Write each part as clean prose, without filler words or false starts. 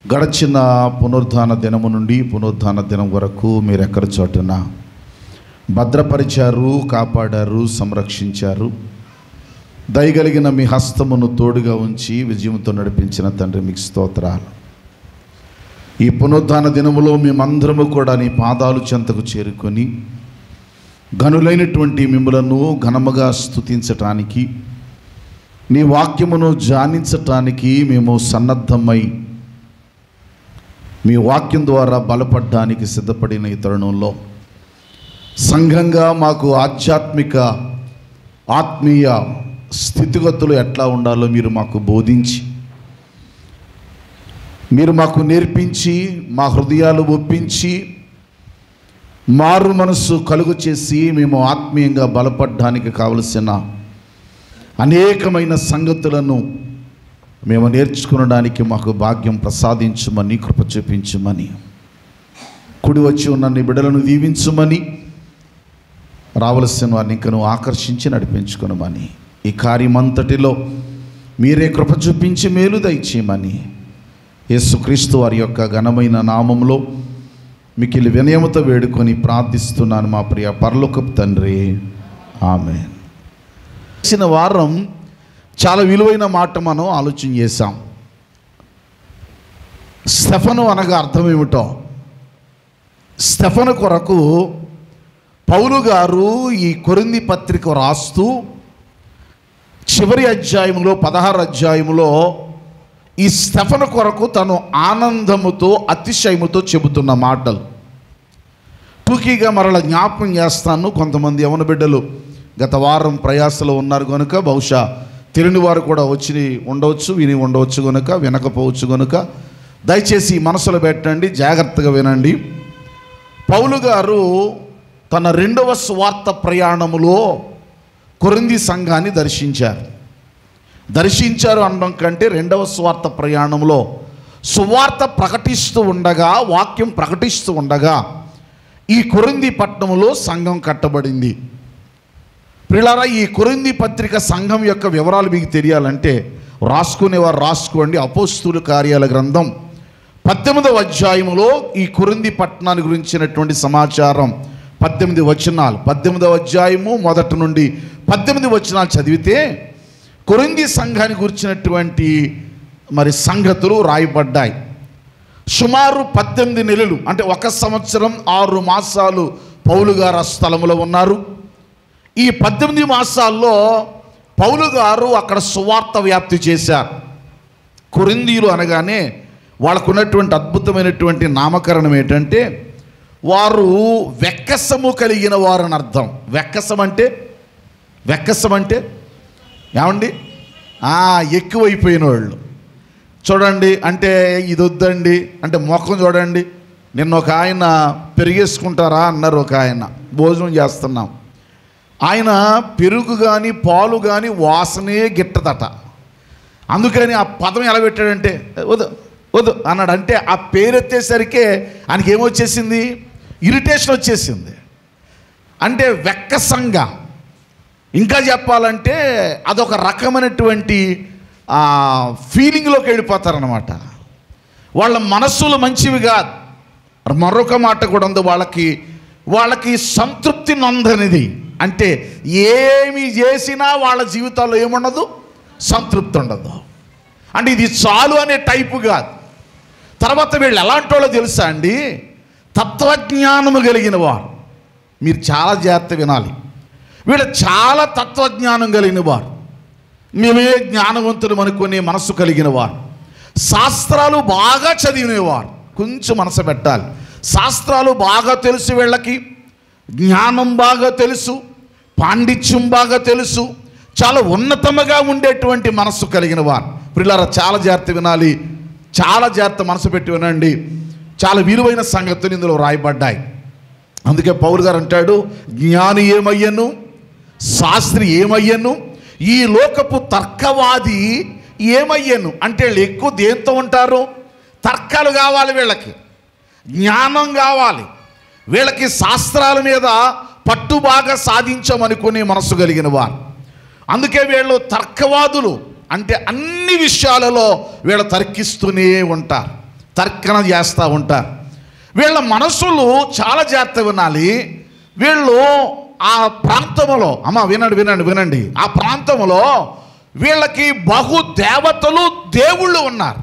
గడచిన పునరుద్ధాన దినము నుండి పునరుద్ధాన దినం వరకు మీరు ఎక్కడి చోటున భద్రపరిచారు, కాపాడారు, సంరక్షించారు. దయగలిగిన మీ హస్తమును తోడుగా ఉంచి విజయంతో నడిపించిన తండ్రి మీకు స్తోత్రాలు. ఈ పునరుద్ధాన దినములో మేమందరము కూడా నీ పాదాలు చెంతకు చేరుకొని గనులైనటువంటి మిమ్ములను ఘనముగా స్తుతించటానికి, నీ వాక్యమును ధ్యానించటానికి మేము సన్నద్ధమై మీ వాక్యం ద్వారా బలపడడానికి సిద్ధపడిన ఈ తరుణంలో సంఘంగా మాకు ఆత్మీయ స్థితిగతులు ఎట్లా ఉండాలో మీరు మాకు బోధించి, మీరు మాకు నేర్పించి, మా హృదయాలు ఒప్పించి, మారు మనస్సు కలుగు చేసి మేము ఆత్మీయంగా బలపడడానికి కావలసిన అనేకమైన సంగతులను మేము నేర్చుకునడానికి మాకు భాగ్యం ప్రసాదించమని, కృప చూపించమని, కుడి వచ్చి ఉన్న నీ బిడ్డలను దీవించమని, రావలసిన వారిని ఇంకను ఆకర్షించి నడిపించుకునమని, ఈ కార్యమంతటిలో మీరే కృప చూపించి మేలు దయచేయమని యేసుక్రీస్తు వారి యొక్క ఘనమైన నామంలో మిక్కిలి వినయముతో వేడుకొని ప్రార్థిస్తున్నాను మా ప్రియ పరలోకపు తండ్రి, ఆమేన్. వచ్చిన వారం చాలా విలువైన మాట మనం ఆలోచన చేశాం. స్టెఫను అనగా అర్థం ఏమిటో. స్టెఫను కొరకు పౌలు గారు ఈ కొరింథీ పత్రిక రాస్తూ చివరి అధ్యాయంలో 16 అధ్యాయంలో ఈ స్టెఫను కొరకు తను ఆనందముతో అతిశయముతో చెబుతున్న మాటలు టూకీగా మరల జ్ఞాపకం చేస్తాను. కొంతమంది యవన బిడ్డలు గత వారం ప్రయాసలో ఉన్నారు కనుక బహుశా తెలియని వారు కూడా వచ్చి ఉండవచ్చు, విని ఉండవచ్చు కనుక, వినకపోవచ్చు కనుక దయచేసి మనసులో పెట్టండి, జాగ్రత్తగా వినండి. పౌలు గారు తన 2వ సువార్త ప్రయాణములో కొరింథీ సంఘాన్ని దర్శించారు అనడం కంటే 2వ సువార్త ప్రయాణంలో సువార్త ప్రకటిస్తూ ఉండగా, వాక్యం ప్రకటిస్తూ ఉండగా ఈ కొరింథీ పట్టణంలో సంఘం కట్టబడింది. ప్రియులారా, ఈ కొరింథీ పత్రిక సంఘం యొక్క వివరాలు మీకు తెలియాలంటే రాసుకునేవారు రాసుకోండి. అపోస్తలుల కార్యాల గ్రంథం 18వ అధ్యాయంలో ఈ కొరింథీ పట్టణాన్ని గురించినటువంటి సమాచారం 18 వచనాలు, 18వ అధ్యాయము మొదటి నుండి 18 వచనాలు చదివితే కొరింథీ సంఘాన్ని గురించినటువంటి మరి సంగతులు రాయబడ్డాయి. సుమారు 18 నెలలు అంటే 1 సంవత్సరం 6 మాసాలు పౌలు గారు ఆ స్థలంలో ఉన్నారు. ఈ 18 మాసాల్లో పౌలు గారు అక్కడ సువార్త వ్యాప్తి చేశారు. కొరింథీయులు అనగానే వాళ్ళకు ఉన్నటువంటి అద్భుతమైనటువంటి నామకరణం ఏంటంటే వారు వెక్కసము కలిగిన వారు అని అర్థం. వెక్కసం అంటే ఏమండి, ఎక్కువైపోయిన వాళ్ళు. చూడండి, అంటే ఇది వద్దండి అంటే మొఖం చూడండి. నిన్న ఒక ఆయన పెరిగేసుకుంటారా అన్నారు. ఒక ఆయన భోజనం చేస్తున్నాం, ఆయన పెరుగు కానీ పాలు కానీ వాసనే గిట్టదట. అందుకని ఆ పదం ఎలా పెట్టాడంటే వద్దు అన్నాడు. అంటే ఆ పేరెత్తేసరికే ఆయనకి ఏమొచ్చేసింది, ఇరిటేషన్ వచ్చేసింది. అంటే వెక్కసంగా, ఇంకా చెప్పాలంటే అదొక రకమైనటువంటి ఫీలింగ్లోకి వెళ్ళిపోతారనమాట. వాళ్ళ మనస్సులు మంచివి కాదు. మరొక మాట కూడా ఉంది, వాళ్ళకి సంతృప్తి నొందనిది. అంటే ఏమి చేసినా వాళ్ళ జీవితాల్లో ఏముండదు, సంతృప్తి ఉండదు. అంటే ఇది చాలు అనే టైపు కాదు. తర్వాత వీళ్ళు ఎలాంటి వాళ్ళో తెలుసా అండి, తత్వజ్ఞానము కలిగిన వారు. మీరు చాలా జాగ్రత్త వినాలి. వీళ్ళు చాలా తత్వజ్ఞానం కలిగిన వారు, మేమే జ్ఞానవంతులు అనుకునే మనసు కలిగిన వారు, శాస్త్రాలు బాగా చదివినవారు. కొంచెం మనసు పెట్టాలి. శాస్త్రాలు బాగా తెలుసు, వీళ్ళకి జ్ఞానం బాగా తెలుసు, పాండిత్యం బాగా తెలుసు, చాలా ఉన్నతముగా ఉండేటువంటి మనస్సు కలిగిన వారు. ప్రియులారా, చాలా జాగ్రత్త వినాలి, చాలా జాగ్రత్త మనసు పెట్టి వినండి. చాలా విలువైన సంగతులు ఇందులో రాయబడ్డాయి. అందుకే పౌలు గారు అంటాడు, జ్ఞాని ఏమయ్యను, శాస్త్రి ఏమయ్యను, ఈ లోకపు తర్కవాది ఏమయ్యను. అంటే వీళ్ళు ఎక్కువ దేంతో ఉంటారు, తర్కాలు కావాలి, వీళ్ళకి జ్ఞానం కావాలి, వీళ్ళకి శాస్త్రాల మీద పట్టు బాగా సాధించమనుకునే మనసు కలిగిన వారు. అందుకే వీళ్ళు తర్కవాదులు. అంటే అన్ని విషయాలలో వీళ్ళు తర్కిస్తూనే ఉంటారు. తర్కన చేస్తూ ఉంటారు. వీళ్ళ మనసులు చాలా జాగ్రత్త వినాలి. వీళ్ళు ఆ ప్రాంతంలో వినండి ఆ ప్రాంతంలో వీళ్ళకి బహు దేవతలు దేవుళ్ళు ఉన్నారు.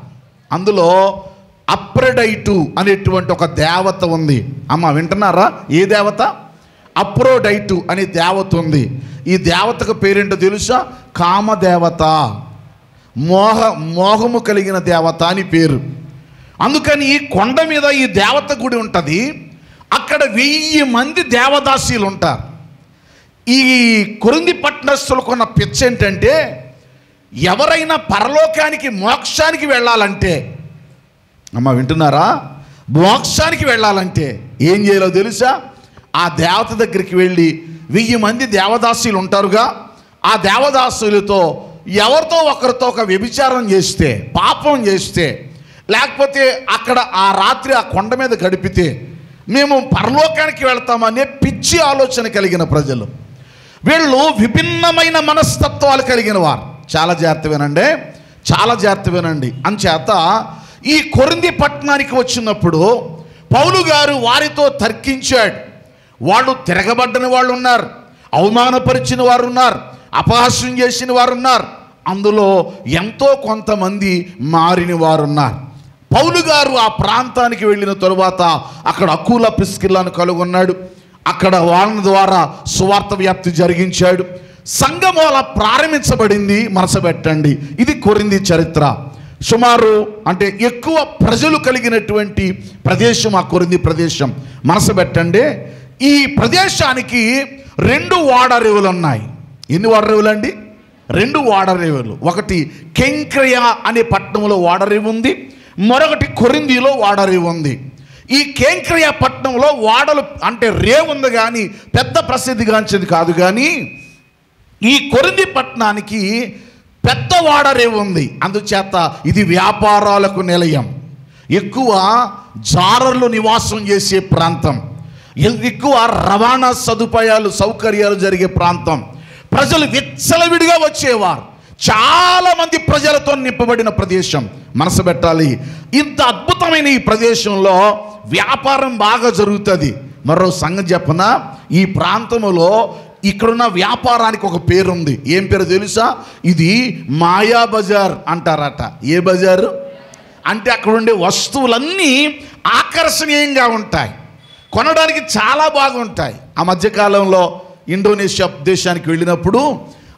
అందులో అప్రొడైటు అనేటువంటి ఒక దేవత ఉంది. వింటున్నారా? ఏ దేవత? అప్రొడైటు అనే దేవత ఉంది. ఈ దేవతకు పేరేంటో తెలుసా? కామదేవత, మోహము కలిగిన దేవత అని పేరు. అందుకని ఈ కొండ మీద ఈ దేవత గుడి ఉంటుంది. అక్కడ 1000 మంది దేవదాసీలు ఉంటారు. ఈ కొరింథీ పట్టణస్థులకున్న పిచ్చ ఏంటంటే, ఎవరైనా పరలోకానికి మోక్షానికి వెళ్ళాలంటే, వింటున్నారా? మోక్షానికి వెళ్ళాలంటే ఏం చేయాలో తెలుసా? ఆ దేవత దగ్గరికి వెళ్ళి 1000 మంది దేవదాసీలు ఉంటారుగా, ఆ దేవదాసులతో ఎవరితో ఒకరితో ఒక వ్యభిచారం చేస్తే, పాపం చేస్తే, లేకపోతే అక్కడ ఆ రాత్రి ఆ కొండ మీద గడిపితే మేము పరలోకానికి వెళ్తామనే పిచ్చి ఆలోచన కలిగిన ప్రజలు. వీళ్ళు విభిన్నమైన మనస్తత్వాలు కలిగిన వారు. చాలా జాగ్రత్త వినండి. అంచేత ఈ కొరింథీ పట్టణానికి వచ్చినప్పుడు పౌలు గారు వారితో తర్కించాడు. వాళ్ళు తిరగబడ్డని వాళ్ళు ఉన్నారు, అవమానపరిచిన వారు ఉన్నారు, అపహాస్యం చేసిన వారు ఉన్నారు, అందులో ఎంతో కొంతమంది మారిన వారు ఉన్నారు. పౌలు గారు ఆ ప్రాంతానికి వెళ్ళిన తరువాత అక్కడ అకూల ప్రిస్కిల్లాను కలుగొన్నాడు. అక్కడ వాళ్ళ ద్వారా సువార్త వ్యాప్తి జరిగించాడు. సంఘం అలా ప్రారంభించబడింది. మనసు పెట్టండి, ఇది కొరింథీ చరిత్ర. సుమారు అంటే ఎక్కువ ప్రజలు కలిగినటువంటి ప్రదేశం ఆ కొరింథీ ప్రదేశం. మనసు పెట్టండి, ఈ ప్రదేశానికి 2 ఓడరేవులు ఉన్నాయి. ఎన్ని ఓడరేవులు అండి? 2 ఓడరేవులు. ఒకటి కెంక్రయ అనే పట్టణంలో ఓడరేవు ఉంది, మరొకటి కొరింథీలో ఓడరేవు ఉంది. ఈ కెంక్రయ పట్టణంలో ఓడలు అంటే రేవు ఉంది, కానీ పెద్ద ప్రసిద్ధిగాంచింది కాదు. కానీ ఈ కొరింథీ పట్టణానికి పెద్ద ఓడరేవు ఉంది. అందుచేత ఇది వ్యాపారాలకు నిలయం, ఎక్కువ జారర్లు నివాసం చేసే ప్రాంతం, ఎక్కువ రవాణా సౌకర్యాలు జరిగే ప్రాంతం. ప్రజలు విచ్చలవిడిగా వచ్చేవారు. చాలామంది ప్రజలతో నింపబడిన ప్రదేశం. మనసు పెట్టాలి, ఇంత అద్భుతమైన ఈ ప్రదేశంలో వ్యాపారం బాగా జరుగుతుంది. మరో సంగతి చెప్పనా? ఈ ప్రాంతంలో ఇక్కడున్న వ్యాపారానికి ఒక పేరుంది. ఏం పేరు తెలుసా? ఇది మాయా బజార్ అంటారట. ఏ బజారు అంటే అక్కడ ఉండే వస్తువులన్నీ ఆకర్షణీయంగా ఉంటాయి, కొనడానికి చాలా బాగుంటాయి. ఆ మధ్యకాలంలో ఇండోనేషియా దేశానికి వెళ్ళినప్పుడు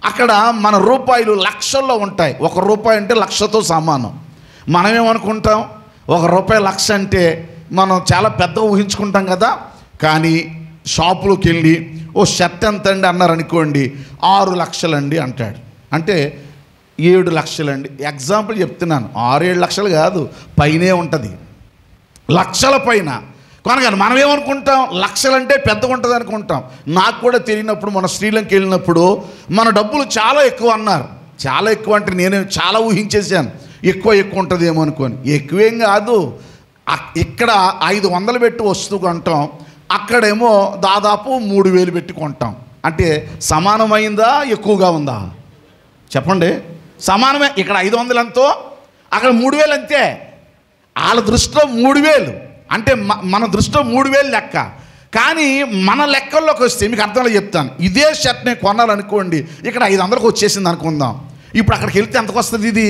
అక్కడ మన రూపాయలు లక్షల్లో ఉంటాయి. 1 రూపాయి అంటే లక్షతో సమానం. మనమేమనుకుంటాం, 1 రూపాయి లక్ష అంటే మనం చాలా పెద్ద ఊహించుకుంటాం కదా. కానీ షాపులోకి వెళ్ళి ఓ షర్ట్ ఎంత అండి అన్నారనుకోండి, 6 లక్షలండి అంటాడు. అంటే 7 లక్షలండి. ఎగ్జాంపుల్ చెప్తున్నాను, 6-7 లక్షలు కాదు, పైనే ఉంటుంది, లక్షల పైన. కనుక మనం ఏమనుకుంటాం, లక్షలంటే పెద్దగా ఉంటుంది అనుకుంటాం. నాకు కూడా తెలియనప్పుడు మన శ్రీలంక వెళ్ళినప్పుడు మన డబ్బులు చాలా ఎక్కువ అన్నారు. చాలా ఎక్కువ అంటే నేను చాలా ఊహించేసాను, ఎక్కువ ఉంటుందేమో అనుకోని. ఎక్కువేం కాదు. ఇక్కడ 500 పెట్టి వస్తువు కొంటాం, అక్కడేమో దాదాపు 3000 పెట్టి కొంటాం. అంటే సమానమైందా, ఎక్కువగా ఉందా చెప్పండి? సమానమే. ఇక్కడ 500 ఎంతో, అక్కడ 3000 అంతే. వాళ్ళ దృష్టిలో 3000 అంటే మన దృష్టిలో 3000 లెక్క. కానీ మన లెక్కల్లోకి వస్తే మీకు అర్థంలో చెప్తాను. ఇదే షర్ట్ నేను కొనాలనుకోండి, ఇక్కడ 500కి వచ్చేసింది అనుకుందాం. ఇప్పుడు అక్కడికి వెళ్తే ఎంతకు వస్తుంది? ఇది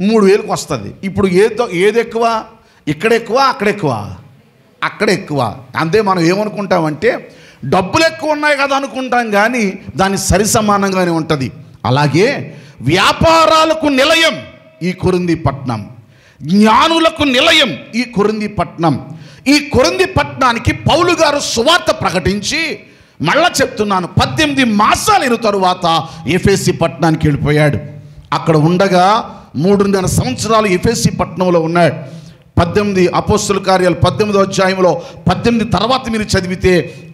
3000కి వస్తుంది. ఇప్పుడు ఏది ఎక్కువ? ఇక్కడ ఎక్కువ, అక్కడ ఎక్కువ. అంతే. మనం ఏమనుకుంటామంటే డబ్బులు ఎక్కువ ఉన్నాయి కదా అనుకుంటాం, కానీ దాని సరి సమానంగానే ఉంటుంది. అలాగే వ్యాపారాలకు నిలయం ఈ కొరింథీ పట్టణం, జ్ఞానులకు నిలయం ఈ కొరింథీ పట్టణం. ఈ కొరింథీ పట్టణానికి పౌలు గారు సువార్త ప్రకటించి, మళ్ళా చెప్తున్నాను, 18 మాసాలైన తరువాత ఎఫెసీ పట్టణానికి వెళ్ళిపోయాడు. అక్కడ ఉండగా 3.5 సంవత్సరాలు ఎఫెసీ పట్టణంలో ఉన్నాడు. 18 అపోస్తలుల కార్యాలు 18వ అధ్యాయంలో 18 తర్వాత మీరు చదివితే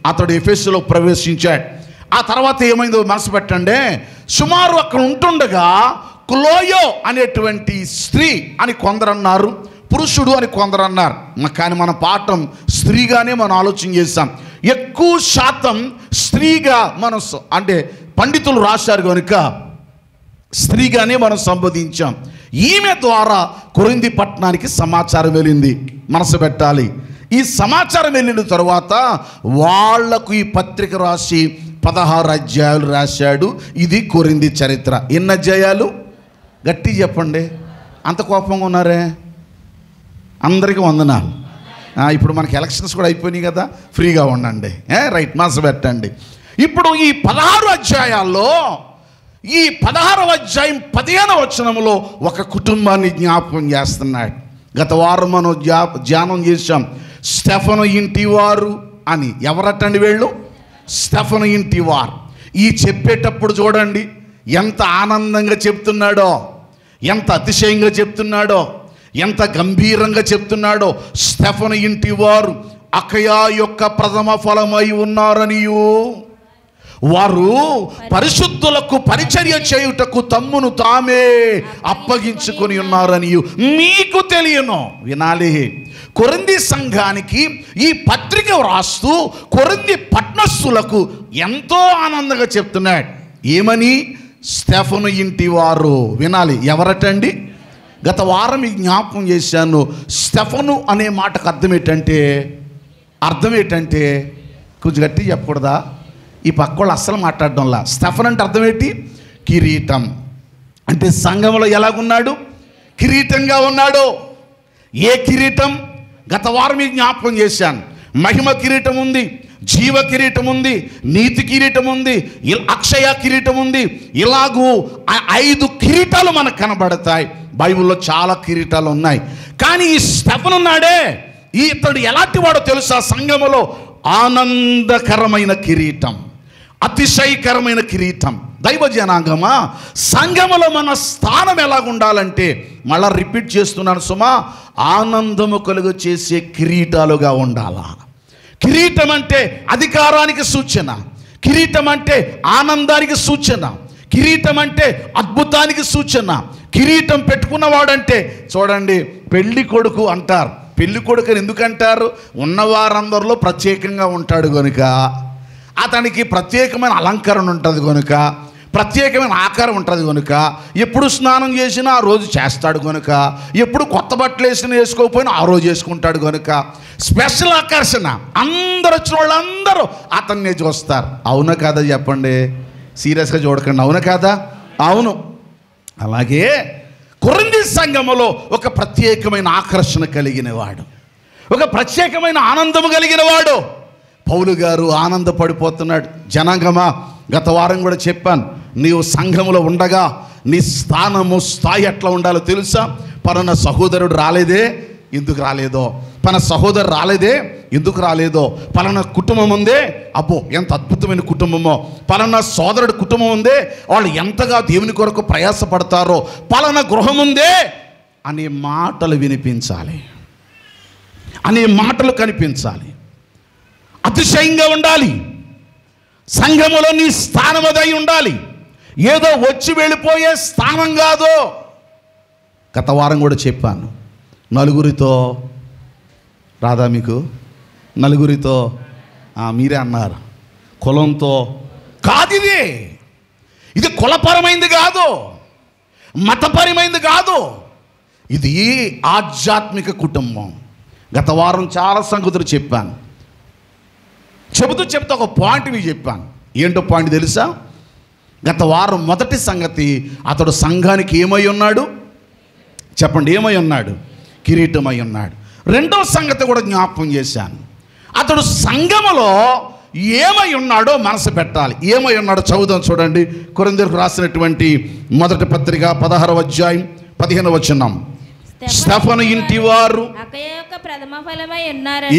అతడు ఎఫెసులో ప్రవేశించాడు. ఆ తర్వాత ఏమైందో మనసు పెట్టండి. సుమారు అక్కడ ఉంటుండగా క్లోయో అనేటువంటి స్త్రీ అని కొందరు అన్నారు, పురుషుడు అని కొందరు అన్నారు. కానీ మన పాఠం స్త్రీగానే మనం ఆలోచన చేస్తాం. ఎక్కువ శాతం స్త్రీగా మనం అంటే పండితులు రాశారు కనుక స్త్రీగానే మనం సంబోధించాం. ఈమె ద్వారా కొరింథీ పట్టణానికి సమాచారం వెళ్ళింది. మనసు పెట్టాలి. ఈ సమాచారం వెళ్ళిన తర్వాత వాళ్లకు ఈ పత్రిక రాసి 16 అధ్యాయాలు రాశాడు. ఇది కొరింథీ చరిత్ర. ఎన్ని అధ్యాయాలు? గట్టి చెప్పండి. అంత కోపంగా ఉన్నారే? అందరికీ వందనాలు. ఇప్పుడు మనకి ఎలక్షన్స్ కూడా అయిపోయినాయి కదా, ఫ్రీగా ఉండండి. రైట్, మనసు పెట్టండి. ఇప్పుడు ఈ 16 అధ్యాయాల్లో ఈ 16వ అధ్యాయం 15వ వచనంలో ఒక కుటుంబాన్ని జ్ఞాపకం చేస్తున్నాడు. గత వారం మనం ధ్యానం చేశాం. స్టెఫను ఇంటివారు అని. ఎవరటండి వీళ్ళు? స్టెఫను ఇంటివారు. ఈ చెప్పేటప్పుడు చూడండి ఎంత ఆనందంగా చెప్తున్నాడో, ఎంత అతిశయంగా చెప్తున్నాడో, ఎంత గంభీరంగా చెప్తున్నాడో. స్టెఫను ఇంటివారు అకయా యొక్క ప్రథమ ఫలమై ఉన్నారనియు, వారు పరిశుద్ధులకు పరిచర్య చేయుటకు తమ్మును తామే అప్పగించుకొని ఉన్నారని మీకు తెలియను. వినాలి. కొరింథీ సంఘానికి ఈ పత్రిక రాస్తూ కొరింథీ పట్టణస్థులకు ఎంతో ఆనందంగా చెప్తున్నాడు. ఏమని? స్టెఫను ఇంటివారు. వినాలి. ఎవరటండి? గత వారం మీకు జ్ఞాపకం చేశాను. స్టెఫను అనే మాటకు అర్థం ఏంటంటే కొంచెం గట్టి చెప్పకూడదా? ఈ పక్కోళ్ళు అస్సలు మాట్లాడడంలా. స్టెఫన్ అంటే అర్థం ఏంటి? కిరీటం. అంటే సంఘంలో ఎలాగున్నాడు? కిరీటంగా ఉన్నాడు. ఏ కిరీటం? గత వారం మీకు జ్ఞాపకం చేశాను. మహిమ కిరీటం ఉంది, జీవ కిరీటం ఉంది, నీతి కిరీటం ఉంది, అక్షయ కిరీటం ఉంది. ఇలాగూ 5 కిరీటాలు మనకు కనబడతాయి. బైబిల్లో చాలా కిరీటాలు ఉన్నాయి. కానీ ఈ స్టెఫన్ ఉన్నాడే, ఇతడు ఎలాంటి వాడో తెలుసా? సంఘములో ఆనందకరమైన కిరీటం, అతిశయకరమైన కిరీటం. దైవ జనాంగమా, సంఘములో మన స్థానం ఎలాగుండాలంటే, మళ్ళా రిపీట్ చేస్తున్నాను సుమా, ఆనందము కలుగు చేసే కిరీటాలుగా ఉండాలా. కిరీటం అంటే అధికారానికి సూచన, కిరీటం అంటే ఆనందానికి సూచన, కిరీటం అంటే అద్భుతానికి సూచన. కిరీటం పెట్టుకున్నవాడంటే చూడండి, పెళ్లి కొడుకు అంటారు. పెళ్లి కొడుకు అని ఎందుకంటారు? ఉన్నవారందరిలో ప్రత్యేకంగా ఉంటాడు కనుక, అతనికి ప్రత్యేకమైన అలంకరణ ఉంటుంది కనుక, ప్రత్యేకమైన ఆకారం ఉంటుంది కనుక, ఎప్పుడు స్నానం చేసినా ఆ రోజు చేస్తాడు కనుక, ఎప్పుడు కొత్త బట్టలు వేసుకోకపోయినా ఆ రోజు వేసుకుంటాడు కనుక స్పెషల్ ఆకర్షణ. అందరు వచ్చిన వాళ్ళందరూ అతన్నే చూస్తారు. అవునా కాదా చెప్పండి? సీరియస్గా చూడకండి. అవునా కాదా? అవును. అలాగే కొరింథీ సంఘములో ఒక ప్రత్యేకమైన ఆకర్షణ కలిగిన వాడు, ఒక ప్రత్యేకమైన ఆనందము కలిగిన వాడు పౌలు గారు ఆనందపడిపోతున్నాడు. జనాంగమా, గత వారం కూడా చెప్పాను, నీవు సంఘములో ఉండగా నీ స్థాయి ఎట్లా ఉండాలో తెలుసా? పలానా సహోదరుడు రాలేదే, ఎందుకు రాలేదో? పలానా సహోదరు రాలేదే, ఎందుకు రాలేదో? పలానా కుటుంబం ఉందే, అబ్బో ఎంత అద్భుతమైన కుటుంబమో. పలానా సోదరుడు కుటుంబం ఉందే, వాళ్ళు ఎంతగా దేవుని కొరకు ప్రయాసపడతారో. పలానా గృహం ఉందే అనే మాటలు వినిపించాలి, అనే మాటలు కనిపించాలి. అతిశయంగా ఉండాలి. సంఘములో నీ స్థానం అదై ఉండాలి. ఏదో వచ్చి వెళ్ళిపోయే స్థానం కాదు. గత వారం కూడా చెప్పాను, నలుగురితో రాదా మీకు? నలుగురితో మీరే అన్నారు, కులంతో కాదు. ఇది కులపరమైంది కాదు, మతపరమైంది కాదు. ఇది ఆధ్యాత్మిక కుటుంబం. గత వారం చాలా సంగతులు చెప్పాను. చెబుతూ ఒక పాయింట్ మీకు చెప్పాను. ఏంటో పాయింట్ తెలుసా? గత వారం మొదటి సంగతి, అతడు సంఘానికి ఏమై ఉన్నాడు చెప్పండి? ఏమై ఉన్నాడు? కిరీటమై ఉన్నాడు. రెండో సంగతి కూడా జ్ఞాపకం చేశాను. అతడు సంఘములో ఏమై ఉన్నాడో మనసు పెట్టాలి. ఏమై ఉన్నాడో చదువుదాం చూడండి. కొరింథీయులకు రాసినటువంటి మొదటి పత్రిక 16వ అధ్యాయం 15వ వచనం. స్టెఫను ఇంటివారు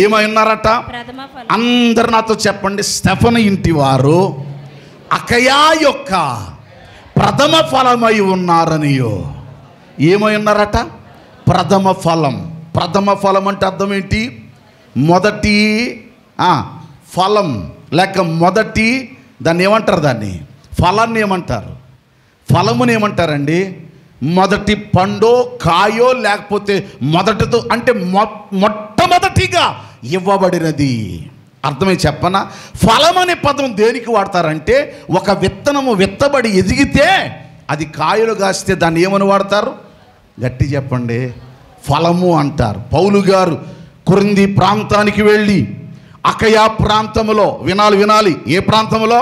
ఏమై ఉన్నారట? అందరు నాతో చెప్పండి. స్టెఫను ఇంటివారు అకయా యొక్క ప్రథమ ఫలమై ఉన్నారనియో. ఏమై ఉన్నారట? ప్రథమ ఫలం. ప్రథమ ఫలం అంటే అర్థం ఏంటి? మొదటి ఫలం లేక మొదటి, దాన్ని ఏమంటారు? దాన్ని ఫలాన్ని ఏమంటారు? ఫలముని ఏమంటారండి? మొదటి పండో కాయో లేకపోతే మొదటితో అంటే మొట్టమొదటిగా ఇవ్వబడినది. అర్థమై చెప్పనా? ఫలం అనే పదం దేనికి వాడతారంటే, ఒక విత్తనము విత్తబడి ఎదిగితే అది కాయలు కాస్తే దాన్ని ఏమని వాడతారు? గట్టి చెప్పండి, ఫలము అంటారు. పౌలు గారు కొరింథీ ప్రాంతానికి వెళ్ళి అకయా ప్రాంతములో, వినాలి, ఏ ప్రాంతములో?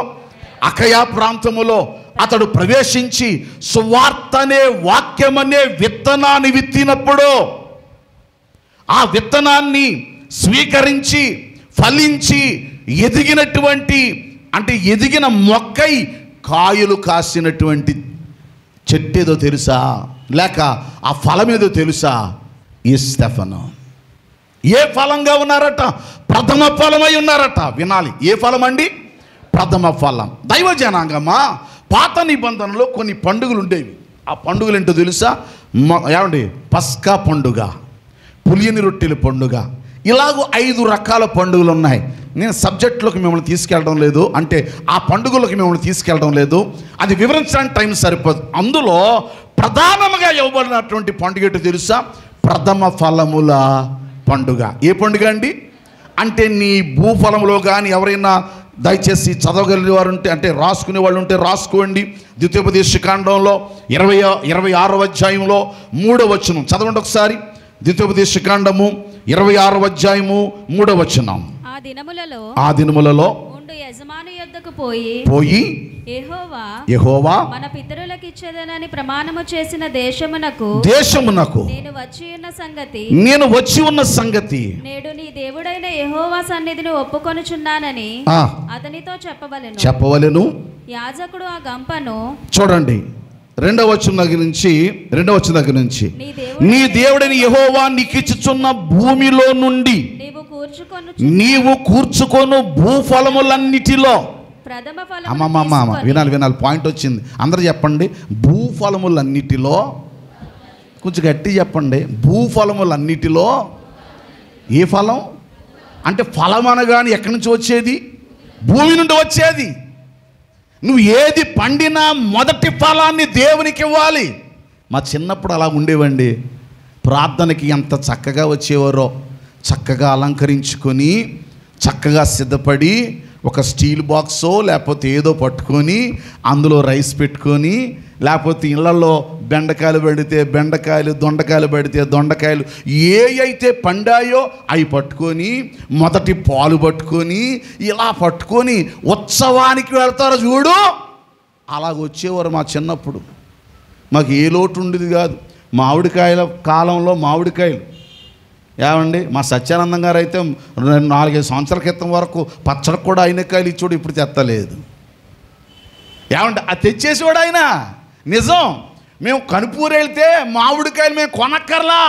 అకయా ప్రాంతములో అతడు ప్రవేశించి సువార్త అనే వాక్యమనే విత్తనాన్ని విత్తినప్పుడు ఆ విత్తనాన్ని స్వీకరించి ఫలించి ఎదిగినటువంటి, అంటే ఎదిగిన మొక్కై కాయలు కాసినటువంటి చెట్టు ఏదో తెలుసా? లేక ఆ ఫలం ఏదో తెలుసా? ఈ స్టెఫను ఏ ఫలంగా ఉన్నారట? ప్రథమ ఫలమై ఉన్నారట. వినాలి, ఏ ఫలం అండి? ప్రథమ ఫలం. దైవ జనాంగమా, పాత నిబంధనలో కొన్ని పండుగలు ఉండేవి. ఆ పండుగలు ఏంటో తెలుసా? ఏమండి, పస్కా పండుగ, పులియని రొట్టెల పండుగ, ఇలాగూ 5 రకాల పండుగలు ఉన్నాయి. నేను సబ్జెక్టులోకి మిమ్మల్ని తీసుకెళ్ళడం లేదు, అంటే ఆ పండుగలోకి మిమ్మల్ని తీసుకెళ్ళడం లేదు, అది వివరించడానికి టైం సరిపోదు. అందులో ప్రధానంగా ఇవ్వబడినటువంటి పండుగ ఏంటో తెలుసా? ప్రథమ ఫలముల పండుగ. ఏ పండుగ అండి? అంటే నీ భూఫలంలో కానీ ఎవరైనా దయచేసి చదవగలిగే వారు ఉంటే, అంటే రాసుకునే వాళ్ళు ఉంటే రాసుకోండి. ద్వితీయోపదేశకాండంలో 26వ అధ్యాయంలో 3వ వచనం చదవండి ఒకసారి. ద్వితీయోపదేశకాండము 26వ అధ్యాయము 3వ వచనం. ఆ దినములలో ఉండు యజమాని యొద్దకు పోయి యెహోవా మన పితరులకు ఇచ్చేదనని ప్రమాణము చేసిన దేశమునకు నేను వచ్చి ఉన్న సంగతి నేడు నీ దేవుడైన యెహోవా సన్నిధిని ఒప్పుకొనుచున్నానని అతనితో చెప్పవలెను. యాజకుడు ఆ గంపను, చూడండి, రెండవ వచనం దగ్గర నుంచి నీ దేవుడైన యెహోవా నీకిచ్చుచున్న భూమిలో నుండి నీవు కూర్చుకొను భూఫలములన్నిటిలో వినాలి, పాయింట్ వచ్చింది. అందరూ చెప్పండి, భూఫలములన్నిటిలో. కొంచెం గట్టి చెప్పండి, భూఫలములన్నిటిలో. ఏ ఫలం అంటే? ఫలం అనగానే ఎక్కడి నుంచి వచ్చేది? భూమి నుండి వచ్చేది. నువ్వు ఏది పండినా మొదటి ఫలాన్ని దేవునికి ఇవ్వాలి. మా చిన్నప్పుడు అలా ఉండేవండి. ప్రార్థనకి ఎంత చక్కగా వచ్చేవారో, చక్కగా అలంకరించుకొని, చక్కగా సిద్ధపడి, ఒక స్టీల్ బాక్సో లేకపోతే ఏదో పట్టుకొని అందులో రైస్ పెట్టుకొని, లేకపోతే ఇళ్లలో బెండకాయలు పెడితే బెండకాయలు, దొండకాయలు పెడితే దొండకాయలు, ఏ అయితే పండాయో అవి పట్టుకొని, మొదటి పాలు పట్టుకొని, ఇలా పట్టుకొని ఉత్సవానికి వెళ్తారు చూడు. అలాగ వచ్చేవారు మా చిన్నప్పుడు. మాకు ఏ లోటు ఉండేది కాదు. మామిడికాయల కాలంలో మామిడికాయలు, ఏమండి, మా సత్యానందం గారు అయితే 4-5 సంవత్సరాల క్రితం వరకు పచ్చడి కూడా అయిన కాయలు ఇచ్చోడు, ఇప్పుడు తెత్తలేదు. ఏమంటే అది తెచ్చేసేవాడు ఆయన. నిజం, మేము కనుపూరు వెళ్తే మామిడికాయలు మేము కొనక్కర్లా,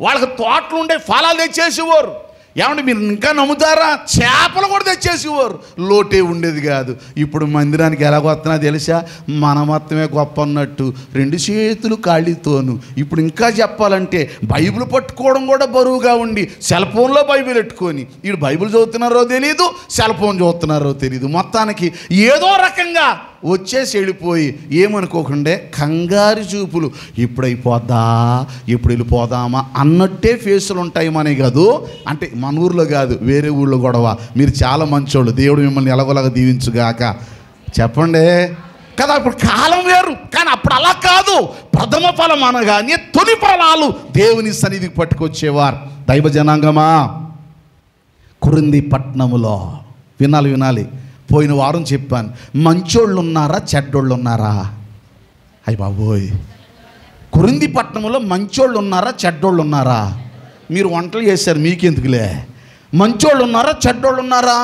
వాళ్ళకి తోటలు ఉండే ఫలాలు తెచ్చేసేవారు. ఏమంటే మీరు ఇంకా నమ్ముతారా? చేపలు కూడా తెచ్చేసేవారు. లోటే ఉండేది కాదు. ఇప్పుడు మందిరానికి ఎలా వస్తున్నా తెలుసా? మన మొత్తమే గొప్ప అన్నట్టు 2 చేతులు ఖాళీతోను. ఇప్పుడు ఇంకా చెప్పాలంటే బైబిల్ పట్టుకోవడం కూడా బరువుగా ఉండి సెల్ ఫోన్లో బైబిల్ పెట్టుకొని, వీడు బైబిల్ చదువుతున్నారో తెలీదు, సెల్ ఫోన్ చదువుతున్నారో తెలీదు, మొత్తానికి ఏదో రకంగా వచ్చేసి వెళ్ళిపోయి ఏమనుకోకుండా కంగారు చూపులు, ఎప్పుడైపోద్దా, ఎప్పుడు వెళ్ళిపోదామా అన్నట్టే ఫేసులు ఉంటాయి మనకి కాదు. అంటే మన ఊర్లో కాదు, వేరే ఊళ్ళో గొడవ. మీరు చాలా మంచోళ్ళు, దేవుడు మిమ్మల్ని ఎలాగోలాగా దీవించుగాక. చెప్పండి కదా. ఇప్పుడు కాలం వేరు, కానీ అప్పుడు అలా కాదు. ప్రథమ ఫలం అనగానే తొలి ఫలాలు దేవుని సన్నిధికి పట్టుకొచ్చేవారు. దైవ జనాంగమా, కొరింథీ పట్టణములో వినాలి, పోయిన వారం చెప్పాను, మంచోళ్ళు ఉన్నారా చెడ్డోళ్ళు ఉన్నారా? అయ్య బాబోయ్, కొరింథీ పట్టణంలో మంచోళ్ళు ఉన్నారా చెడ్డోళ్ళు ఉన్నారా? మీరు వంటలు చేశారు, మీకెందుకులే. మంచోళ్ళు ఉన్నారా చెడ్డోళ్ళు ఉన్నారా?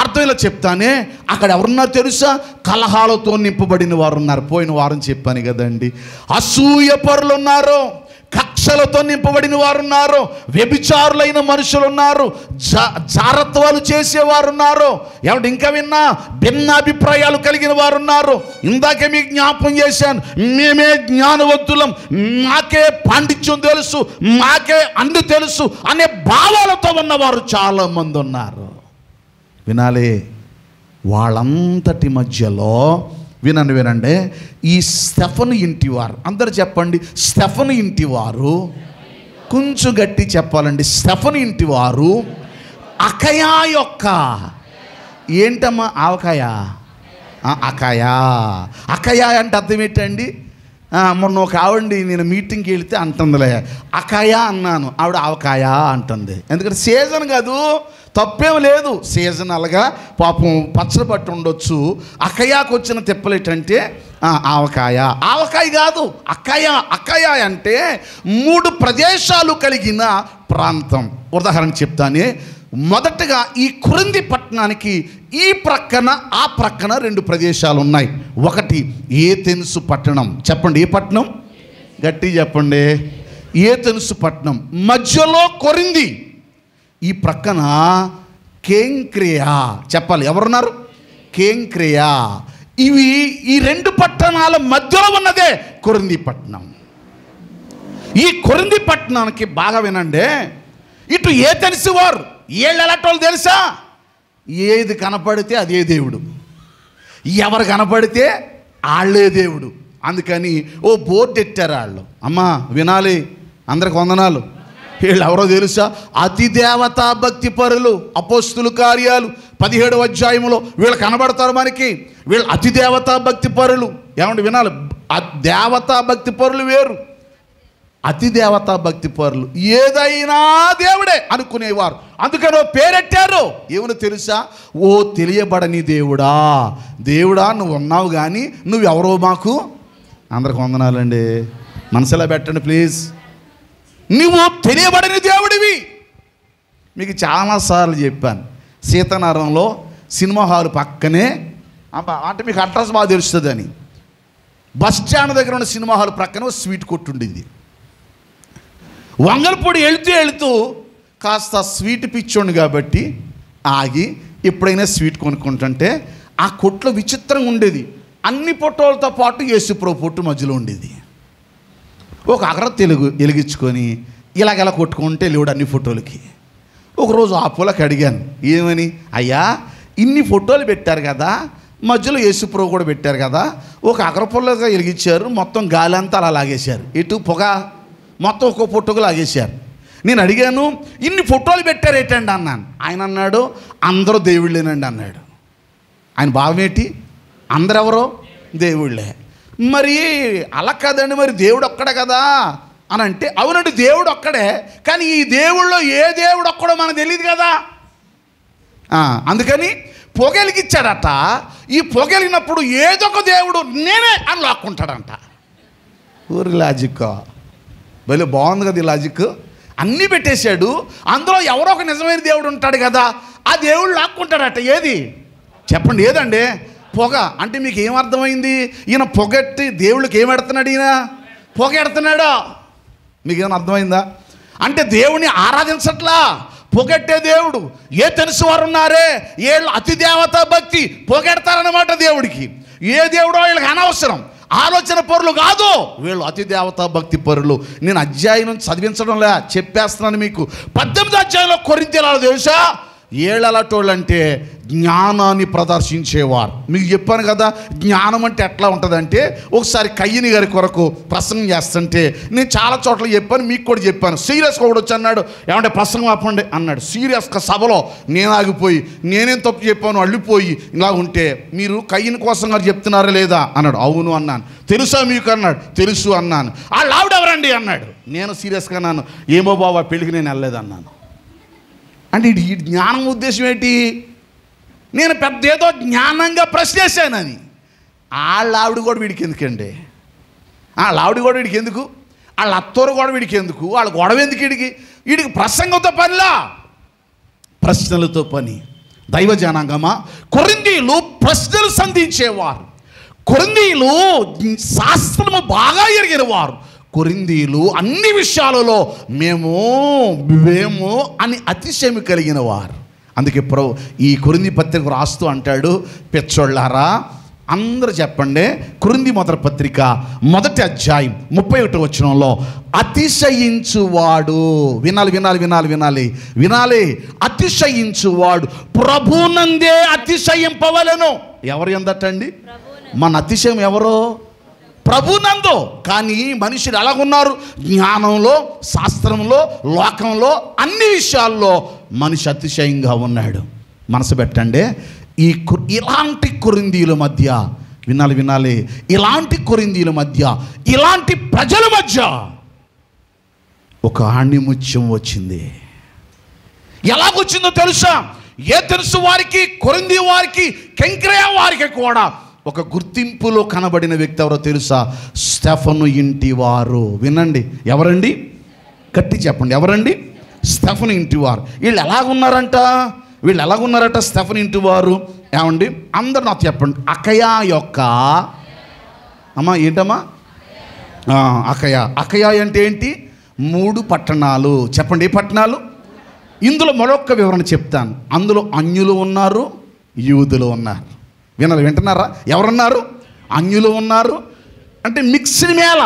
అర్థం ఇలా చెప్తానే. అక్కడ ఎవరున్నారు తెలుసా? కలహాలతో నింపబడిన వారు ఉన్నారు. పోయిన వారం చెప్పాను కదండి. అసూయ పరులు ఉన్నారు, కక్షలతో నింపబడిన వారు ఉన్నారు, వ్యభిచారులైన మనుషులు ఉన్నారు, జారత్వాలు చేసేవారు ఉన్నారు. ఏమంటే ఇంకా విన్నా, భిన్నాభిప్రాయాలు కలిగిన వారు ఉన్నారు. ఇందాకే మీకు జ్ఞాపకం చేశాను, మేమే జ్ఞానవంతులం, మాకే పాండిత్యం తెలుసు, మాకే అన్ని తెలుసు అనే భావాలతో ఉన్నవారు చాలామంది ఉన్నారు. వినాలి, వాళ్ళంతటి మధ్యలో వినండి, ఈ స్టెఫను ఇంటివారు, అందరు చెప్పండి, స్టెఫను ఇంటివారు. కొంచెం గట్టి చెప్పాలండి, స్టెఫను ఇంటివారు అకయా యొక్క, ఏంటమ్మా ఆవకాయ? అకాయా. అకాయా అంటే అర్థం ఏంటండి? మొన్న ఒక ఆవిడండి నేను మీటింగ్కి వెళితే అంటుందిలే, అకాయా అన్నాను, ఆవిడ ఆవకాయా అంటుంది. ఎందుకంటే సీజన్ కాదు, తప్పేం లేదు, సీజనల్గా పాపం పచ్చడి పట్టు ఉండొచ్చు. అకయాకు వచ్చిన తిప్పలేటంటే ఆవకాయ. ఆవకాయ కాదు, అక్కయ. అక్కయ అంటే 3 ప్రదేశాలు కలిగిన ప్రాంతం. ఉదాహరణ చెప్తానే. మొదటగా ఈ కొరింథీ పట్టణానికి ఈ ప్రక్కన ఆ ప్రక్కన 2 ప్రదేశాలు ఉన్నాయి. ఒకటి ఏథెన్సు పట్టణం. చెప్పండి, ఏ పట్టణం? గట్టి చెప్పండి. ఏథెన్సు పట్టణం. మధ్యలో కొరింథీ, ఈ ప్రక్కన కేంక్రియా. చెప్పాలి, ఎవరున్నారు? కేంక్రియా. ఇవి ఈ 2 పట్టణాల మధ్యలో ఉన్నదే కొరింథీ పట్టణం. ఈ కొరింథీ పట్టణానికి బాగా వినండి, ఇటు ఏథెన్సు వారు వీళ్ళు ఎలాంటి తెలుసా? ఏది కనపడితే అదే దేవుడు, ఎవరు కనపడితే వాళ్ళే దేవుడు. అందుకని ఓ బోర్డు ఎట్టారు వాళ్ళు. అమ్మా వినాలి, అందరికి వందనాలు. వీళ్ళు ఎవరో తెలుసా? అతి దేవతా భక్తి పరులు. అపోస్తుల కార్యాలు 17వ అధ్యాయంలో వీళ్ళు కనబడతారు మనకి. వీళ్ళు అతి దేవతా భక్తి పరులు. ఏమంటే వినాలి, దేవతా భక్తి పరులు వేరు, అతి దేవతా భక్తి పరులు ఏదైనా దేవుడే అనుకునేవారు. అందుకని పేరెట్టారు. ఏమని తెలుసా? ఓ తెలియబడని దేవుడా, దేవుడా నువ్వు ఉన్నావు కానీ నువ్వెవరో మాకు. అందరికి వందనాలండి, మనసులో పెట్టండి ప్లీజ్. నువ్వు తెలియబడని దేవుడివి. మీకు చాలాసార్లు చెప్పాను, సీతానగరంలో సినిమా హాల్ పక్కనే, అంటే మీకు అడ్రస్ బాగా తెలుస్తుందని, బస్ స్టాండ్ దగ్గర ఉన్న సినిమా హాల్ ప్రక్కన స్వీట్ కొట్టు ఉండింది. వంగలపూడి వెళుతూ కాస్త స్వీట్ పిచ్చోండి కాబట్టి ఆగి ఎప్పుడైనా స్వీట్ కొనుక్కుంటుంటే ఆ కొట్లో విచిత్రంగా ఉండేది. అన్ని పొట్టోలతో పాటు యేసుప్రభు పొట్టు మధ్యలో ఉండేది. ఒక అగరత్తి వెలిగించుకొని ఇలాగెలా కొట్టుకుంటే లేవుడు అన్ని ఫోటోలకి. ఒకరోజు ఆ పూలకి అడిగాను, ఏమని? అయ్యా ఇన్ని ఫోటోలు పెట్టారు కదా, మధ్యలో యేసుప్రభు కూడా పెట్టారు కదా, ఒక అగరపుల్లగా వెలిగించారు, మొత్తం గాలి అంతా అలా లాగేశారు, ఇటు పొగ మొత్తం ఒక్కో ఫోటోకు లాగేశారు. నేను అడిగాను, ఇన్ని ఫోటోలు పెట్టారు ఏంటండి అన్నాను. ఆయన అన్నాడు, అందరూ దేవుళ్ళేనండి అన్నాడు. ఆయన భావం ఏంటి? అందరెవరో దేవుళ్ళే. మరి అలా కదండి, మరి దేవుడు ఒక్కడే కదా అని అంటే, అవునండి దేవుడు ఒక్కడే, కానీ ఈ దేవుళ్ళో ఏ దేవుడు ఒక్కడో మనకు తెలియదు కదా. అందుకని పొగెలిగిచ్చాడట. ఈ పొగెలిగినప్పుడు ఏదొక దేవుడు నేనే అని లాక్కుంటాడంట. ఊరి లాజిక్ భలే బాగుంది కదా ఈ లాజిక్. అన్నీ పెట్టేశాడు, అందులో ఎవరో ఒక నిజమైన దేవుడు ఉంటాడు కదా, ఆ దేవుడు లాక్కుంటాడట. ఏది చెప్పండి? ఏదండి? పొగ. అంటే మీకు ఏమర్థమైంది? ఈయన పొగట్టి దేవుళ్ళకి ఏమెడుతున్నాడు? ఈయన పొగ ఎడుతున్నాడు. మీకేమైనా అర్థమైందా? అంటే దేవుని ఆరాధించట్లా, పొగట్టే దేవుడు. ఏ తెలుసు వారు ఉన్నారే వీళ్ళు అతి దేవతా భక్తి, పొగెడతారన్నమాట దేవుడికి. ఏ దేవుడో వీళ్ళకి అనవసరం, ఆలోచన పరులు కాదు వీళ్ళు, అతి దేవతా భక్తి పరులు. నేను అధ్యాయం చదివించడంలే, చెప్పేస్తున్నాను మీకు. 18వ అధ్యాయంలో కొరింథీయులు తెలుసా? ఏళ్ళటోళ్ళు అంటే జ్ఞానాన్ని ప్రదర్శించేవారు. మీకు చెప్పాను కదా, జ్ఞానం అంటే ఎట్లా ఉంటుందంటే, ఒకసారి కయ్యని గారి కొరకు ప్రసంగం చేస్తుంటే నేను చాలా చోట్ల చెప్పాను, మీకు కూడా చెప్పాను. సీరియస్గా కూడా వచ్చి అన్నాడు, ఏమంటే ప్రసంగం ఆపండి అన్నాడు. సీరియస్గా సభలో నేను ఆగిపోయి, నేనేం తప్పు చెప్పాను అల్లిపోయి ఇలా ఉంటే, మీరు కయ్యని కోసం గారు చెప్తున్నారా లేదా అన్నాడు. అవును అన్నాను. తెలుసా మీకు అన్నాడు. తెలుసు అన్నాను. వాళ్ళు ఆవిడెవరండి అన్నాడు. నేను సీరియస్గా అన్నాను, ఏమో బాబా పెళ్ళికి నేను వెళ్ళలేదన్నాను. అంటే ఈ జ్ఞానం ఉద్దేశం ఏంటి? నేను పెద్ద ఏదో జ్ఞానంగా ప్రశ్నేశాను అని. వాళ్ళ ఆవిడ కూడా వీడికి ఎందుకండి? వాళ్ళ ఆవిడ కూడా వీడికి ఎందుకు? వాళ్ళ అత్తోరు కూడా వీడికి ఎందుకు? వాళ్ళ గొడవ ఎందుకు వీడికి ప్రసంగంతో పనిలా, ప్రశ్నలతో పని. దైవ జనాంగమా, కొరింథీయులు ప్రశ్నలు సంధించేవారు. కొరింథీయులు శాస్త్రము బాగా ఎరిగిన వారు. కొరింథీయులు అన్ని విషయాలలో మేము అని అతిశయం కలిగిన వారు. అందుకే ఈ కొరింథీ పత్రిక రాస్తూ అంటాడు, పెచ్చోళ్ళారా అందరూ చెప్పండి, కొరింథీ మొదటి పత్రిక 1వ అధ్యాయం 31వ వచనంలో, అతిశయించువాడు, వినాలి వినాలి వినాలి వినాలి వినాలి, అతిశయించువాడు ప్రభునందే అతిశయింపవలెను. ఎవరు ఎందటండి? మన అతిశయం ఎవరో? ప్రభునందు. కానీ మనుషులు ఎలాగున్నారు? జ్ఞానంలో, శాస్త్రంలో, లోకంలో, అన్ని విషయాల్లో మనిషి అతిశయంగా ఉన్నాడు. మనసు పెట్టండి, ఇలాంటి కొరింథీయుల మధ్య వినాలి, ఇలాంటి కొరింథీయుల మధ్య, ఇలాంటి ప్రజల మధ్య ఒక ఆణిముత్యం వచ్చింది. ఎలాగొచ్చిందో తెలుసా? ఏథెన్సు వారికి, కొరింథీ వారికి, కెంక్రేయ వారికి కూడా ఒక గుర్తింపులో కనబడిన వ్యక్తి ఎవరో తెలుసా? స్టెఫను ఇంటివారు. వినండి, ఎవరండి? గట్టి చెప్పండి, ఎవరండి? స్టెఫను ఇంటివారు. వీళ్ళు ఎలాగున్నారట? స్టెఫను ఇంటివారు. ఏమండి, అందరు నాకు చెప్పండి. అకయా యొక్క ఏంటమ్మా? అకయా అంటే ఏంటి? 3 పట్టణాలు. చెప్పండి, ఏ పట్టణాలు? ఇందులో మరొక వివరణ చెప్తాను. అందులో అన్యులు ఉన్నారు, యూదులు ఉన్నారు. వింటున్నారా? ఎవరున్నారు? అన్యులు ఉన్నారు. అంటే మిక్స్డ్ మేళ.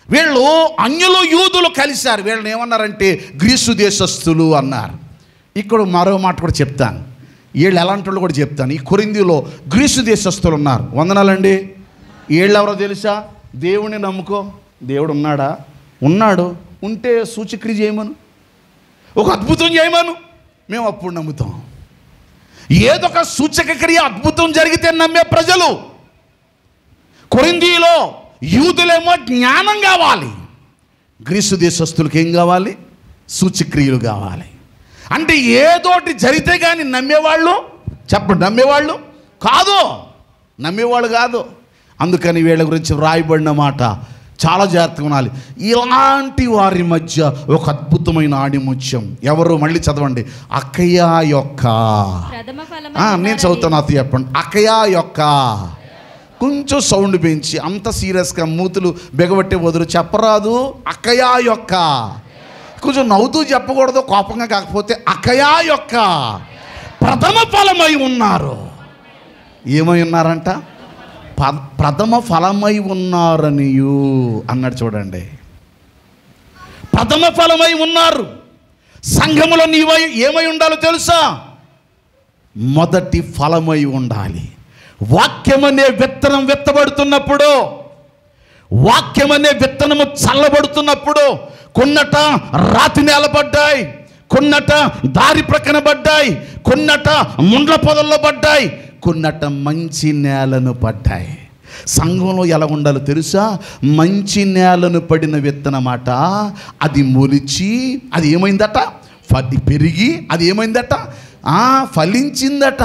వీళ్ళు అన్యులు యూదులు కలిశారు. వీళ్ళని ఏమన్నారంటే గ్రీసు దేశస్థులు అన్నారు. ఇక్కడ మరో మాట కూడా చెప్తాను, వీళ్ళు ఎలాంటి వాళ్ళు కూడా చెప్తాను. ఈ కొరింథీలో గ్రీసు దేశస్థులు ఉన్నారు. వందనాలండి. వీళ్ళు ఎవరో తెలుసా? దేవుడిని నమ్ముకో. దేవుడు ఉన్నాడా? ఉన్నాడు. ఉంటే సూచక్రియ చేయమను, ఒక అద్భుతం చేయమను, మేము అప్పుడు నమ్ముతాం. ఏదో ఒక సూచక క్రియ, అద్భుతం జరిగితే నమ్మే ప్రజలు. కొరింథీలో యూదులేమో జ్ఞానం కావాలి, గ్రీసు దేశస్తులకు ఏం కావాలి? సూచక్రియలు కావాలి. అంటే ఏదోటి జరిగితే కానీ నమ్మేవాళ్ళు, చెప్పండి, నమ్మేవాళ్ళు కాదు. అందుకని వీళ్ళ గురించి వ్రాయబడిన మాట చాలా జాగ్రత్తగా ఉండాలి. ఇలాంటి వారి మధ్య ఒక అద్భుతమైన ఆణిముత్యం. ఎవరు? మళ్ళీ చదవండి. అకయా యొక్క, నేను చదువుతాను, అది చెప్పండి. అకయా యొక్క, కొంచెం సౌండ్ పెంచి, అంత సీరియస్గా మూతులు బెగబట్టే వదులు చెప్పరాదు. అకయా యొక్క, కొంచెం నవ్వుతూ చెప్పకూడదు, కోపంగా కాకపోతే. అకయా యొక్క ప్రథమ ఫలమై ఉన్నారు. ఏమై ఉన్నారంట? ప్రథమ ఫలమై ఉన్నారనియు అన్నాడు. చూడండి, ప్రథమ ఫలమై ఉన్నారు. సంఘములో నీవై ఏమై ఉండాలో తెలుసా? మొదటి ఫలమై ఉండాలి. వాక్యమనే విత్తనం విత్తబడుతున్నప్పుడు, వాక్యమనే విత్తనము చల్లబడుతున్నప్పుడు, కొన్నట రాతి నేలబడ్డాయి, కొన్నట దారి ప్రక్కన పడ్డాయి, కొన్నట ముండ్ల పొదల్లో పడ్డాయి, కొన్నట మంచి నేలను పడ్డాయి. సంఘంలో ఎలా ఉండాలో తెలుసా? మంచి నేలను పడిన విత్తనమాట. అది మొలిచి, అది ఏమైందట? పెరిగి, అది ఏమైందట? ఫలించిందట,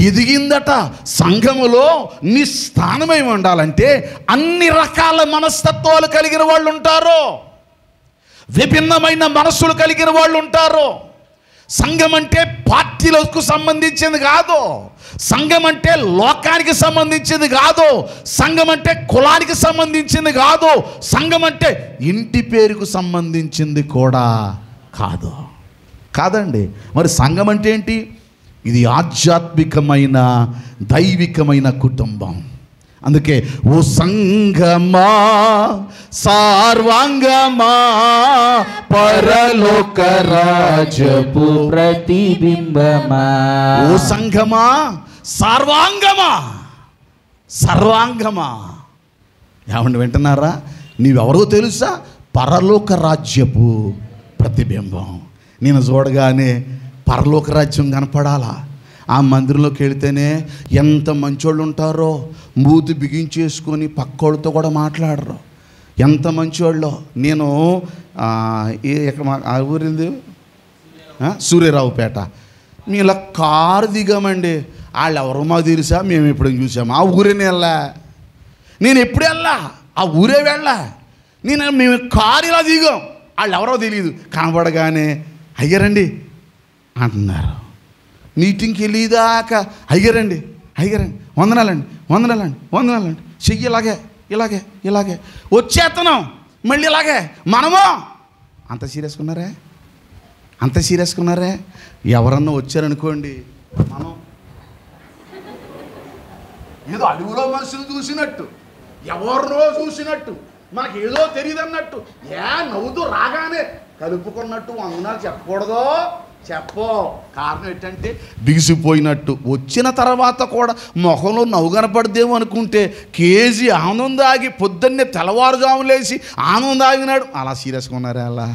ఎదిగిందట. సంఘములో నీ స్థానమై ఉండాలంటే అన్ని రకాల మనస్తత్వాలు కలిగిన వాళ్ళు ఉంటారు, విభిన్నమైన మనస్సులు కలిగిన వాళ్ళు ఉంటారు. సంఘం అంటే పార్టీలకు సంబంధించింది కాదు, సంఘం అంటే లోకానికి సంబంధించింది కాదు, సంఘం అంటే కులానికి సంబంధించింది కాదు, సంఘం అంటే ఇంటి పేరుకు సంబంధించింది కూడా కాదండి. మరి సంఘం అంటే ఏంటి? ఇది ఆధ్యాత్మికమైన, దైవికమైన కుటుంబం. అందుకే ఓ సంఘమా, సార్వాంగమా, పరలోక రాజ్యపు ప్రతిబింబమా. ఓ సంఘమా, సార్వాంగమా, సర్వాంగమా. ఏమండి, వింటున్నారా? నీవెవరో తెలుసా? పరలోక రాజ్యపు ప్రతిబింబం. నేను చూడగానే పరలోక రాజ్యం కనపడాలా? ఆ మందిరంలోకి వెళితేనే ఎంత మంచోళ్ళు ఉంటారో, మూతి బిగించేసుకొని పక్కోళ్ళతో కూడా మాట్లాడరు. ఎంత మంచోళ్ళో. నేను ఎక్కడ ఆ ఊరింది? సూర్యరావుపేట. మేము ఇలా కారు దిగామండి. వాళ్ళు ఎవరో మాకు తెలుసా? మేము ఎప్పుడు చూసాము. ఆ ఊరేనే వెళ్ళా, నేను ఎప్పుడు వెళ్ళా, ఆ ఊరే వెళ్ళా. మేము కారు ఇలా దిగాం. వాళ్ళు ఎవరో తెలియదు. కనబడగానే అయ్యారండి అంటున్నారు. మీటింగ్కి వెళ్ళేదాకా అయ్యారండి, వందనాలండి, చెయ్యి ఇలాగే వచ్చేస్తున్నాం, మళ్ళీ ఇలాగే. మనమో అంత సీరియస్గా ఉన్నారే. ఎవరన్నా వచ్చారనుకోండి, మనం ఏదో అడవిలో మనుషులు చూసినట్టు, ఎవరినో చూసినట్టు, మనకి ఏదో తెలియదు అన్నట్టు, నవ్వుతూ రాగానే కలుపుకున్నట్టు వందనాలు చెప్పకూడదు. కారణం ఏంటంటే బిగిసిపోయినట్టు. వచ్చిన తర్వాత కూడా మొహంలో నవ్వు కనపడదేమో అనుకుంటే కేజీ ఆనందం దాగి పొద్దున్నే తెల్లవారుజాములేసి ఆనందం దాగినాడు. అలా సీరియస్గా ఉన్నారా? అలా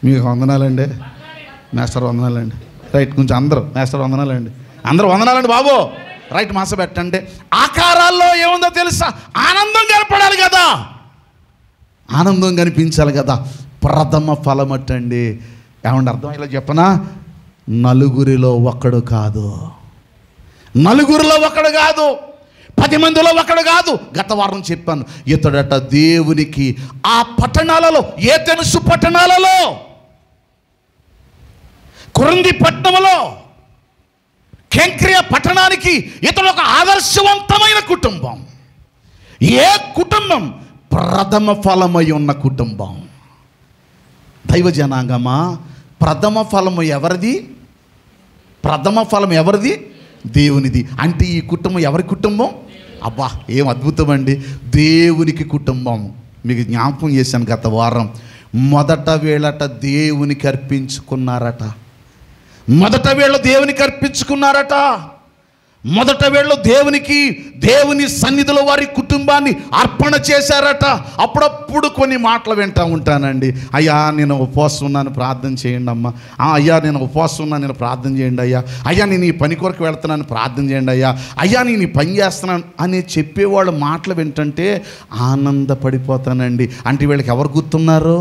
మీకు వందనాలండి, మేస్టర్ వందనాలండి. రైట్, కొంచెం అందరూ మేస్టర్ వందనాలండి. అందరూ వందనాలండి బాబు. రైట్, మాస పెట్టండి. ఆకారాల్లో ఏముందో తెలుసా? ఆనందం కనపడాలి కదా, ఆనందం కనిపించాలి కదా. ప్రథమ ఫలమటండి. ఏమంటే అర్థం ఇలా చెప్పనా? నలుగురిలో ఒక్కడు కాదు, నలుగురిలో ఒకడు కాదు, 10 మందిలో ఒకడు కాదు. గత వారం చెప్పాను, ఇతడట దేవునికి ఆ పట్టణాలలో, ఏతెనుసు పట్టణాలలో, కొరింథీ పట్టణంలో, కెంక్రియా పట్టణానికి ఇతడు ఒక ఆదర్శవంతమైన కుటుంబం. ఏ కుటుంబం? ప్రథమ ఫలమై ఉన్న కుటుంబం. దైవ జనాంగమా, ప్రథమ ఫలము ఎవరిది? ప్రథమ ఫలం ఎవరిది? దేవునిది. అంటే ఈ కుటుంబం ఎవరి కుటుంబం? అబ్బా, ఏం అద్భుతం అండి, దేవునికి కుటుంబం. మీకు జ్ఞాపకం చేశాను గత వారం. మొదట వీళ్ళట దేవునికి అర్పించుకున్నారట, మొదట వీళ్ళు దేవునికి అర్పించుకున్నారట, మొదట వీళ్ళు దేవుని సన్నిధిలో వారి కుటుంబాన్ని అర్పణ చేశారట. అప్పుడప్పుడు కొన్ని మాటలు వింటూ ఉంటానండి. అయ్యా నేను ఉపవాసం ఉన్నాను, ప్రార్థన చేయండి అమ్మా. అయ్యా నేను ఉపవాసం ఉన్నాను, నేను ప్రార్థన చేయండి అయ్యా. అయ్యా నేను ఈ పని కొరకు వెళ్తున్నాను, ప్రార్థన చేయండి అయ్యా. అయ్యా నేను ఈ పని చేస్తున్నాను అని చెప్పేవాళ్ళు మాటలు వింటుంటే ఆనందపడిపోతానండి. అంటే వీళ్ళకి ఎవరు గుర్తున్నారు?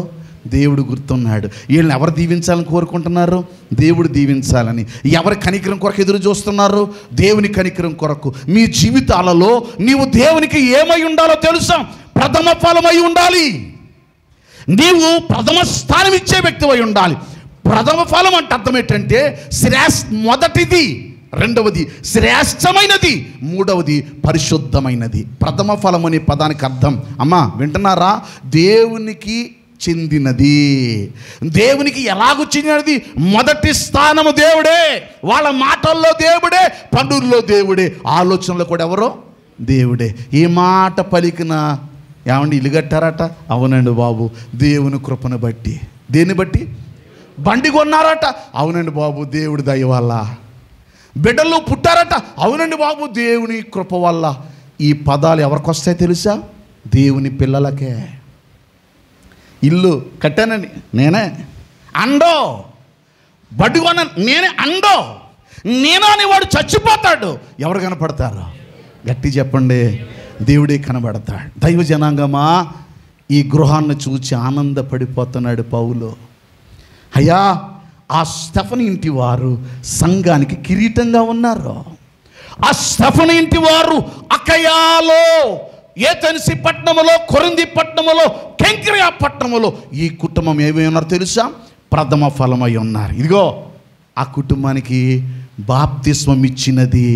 దేవుడు గుర్తున్నాడు. వీళ్ళని ఎవరు దీవించాలని కోరుకుంటున్నారు? దేవుడు దీవించాలని. ఎవరి కనికరం కొరకు ఎదురు చూస్తున్నారు? దేవుని కనికరం కొరకు. మీ జీవితాలలో నీవు దేవునికి ఏమై ఉండాలో తెలుసా? ప్రథమ ఫలమై ఉండాలి. నీవు ప్రథమ స్థానం ఇచ్చే వ్యక్తివై ఉండాలి. ప్రథమ ఫలం అంటే అర్థం ఏంటంటే మొదటిది, రెండవది శ్రేష్టమైనది, మూడవది పరిశుద్ధమైనది. ప్రథమ ఫలం అనే పదానికి అర్థం, అమ్మా వింటున్నారా? దేవునికి చెందినది. దేవునికి ఎలాగూ చెందినది? మొదటి స్థానము దేవుడే, వాళ్ళ మాటల్లో దేవుడే, పనుల్లో దేవుడే, ఆలోచనలో కూడా ఎవరో దేవుడే. ఏ మాట పలికినా ఏమండి ఇల్లు కట్టారట? అవునండి బాబు, దేవుని కృపను బట్టి. దేన్ని బట్టి? బండి కొన్నారట? అవునండి బాబు, దేవుడి దయ వల్ల. బిడ్డలు పుట్టారట? అవునండి బాబు, దేవుని కృప వల్ల. ఈ పదాలు ఎవరికి వస్తాయి తెలుసా? దేవుని పిల్లలకే. ఇల్లు కట్టానండి నేనే, అండో. బడ్డి కొన్నాను నేనే, అండో. నేను అనేవాడు చచ్చిపోతాడు. ఎవరు కనపడతారు? గట్టి చెప్పండి, దేవుడే కనబడతాడు. దైవ జనాంగమా, ఈ గృహాన్ని చూచి ఆనందపడిపోతున్నాడు పౌలు. అయ్యా ఆ స్టెఫను ఇంటి వారు సంఘానికి కిరీటంగా ఉన్నారు. ఆ స్టెఫను ఇంటి వారు అకయాలో, ఏతెన్సి పట్టణములో, కొరింథీ పట్టణములో, కెంక్రియా పట్టణములో ఈ కుటుంబం ఏమై ఉన్నారు తెలుసా? ప్రథమ ఫలమై ఉన్నారు. ఇదిగో ఆ కుటుంబానికి బాప్తిస్మం ఇచ్చినది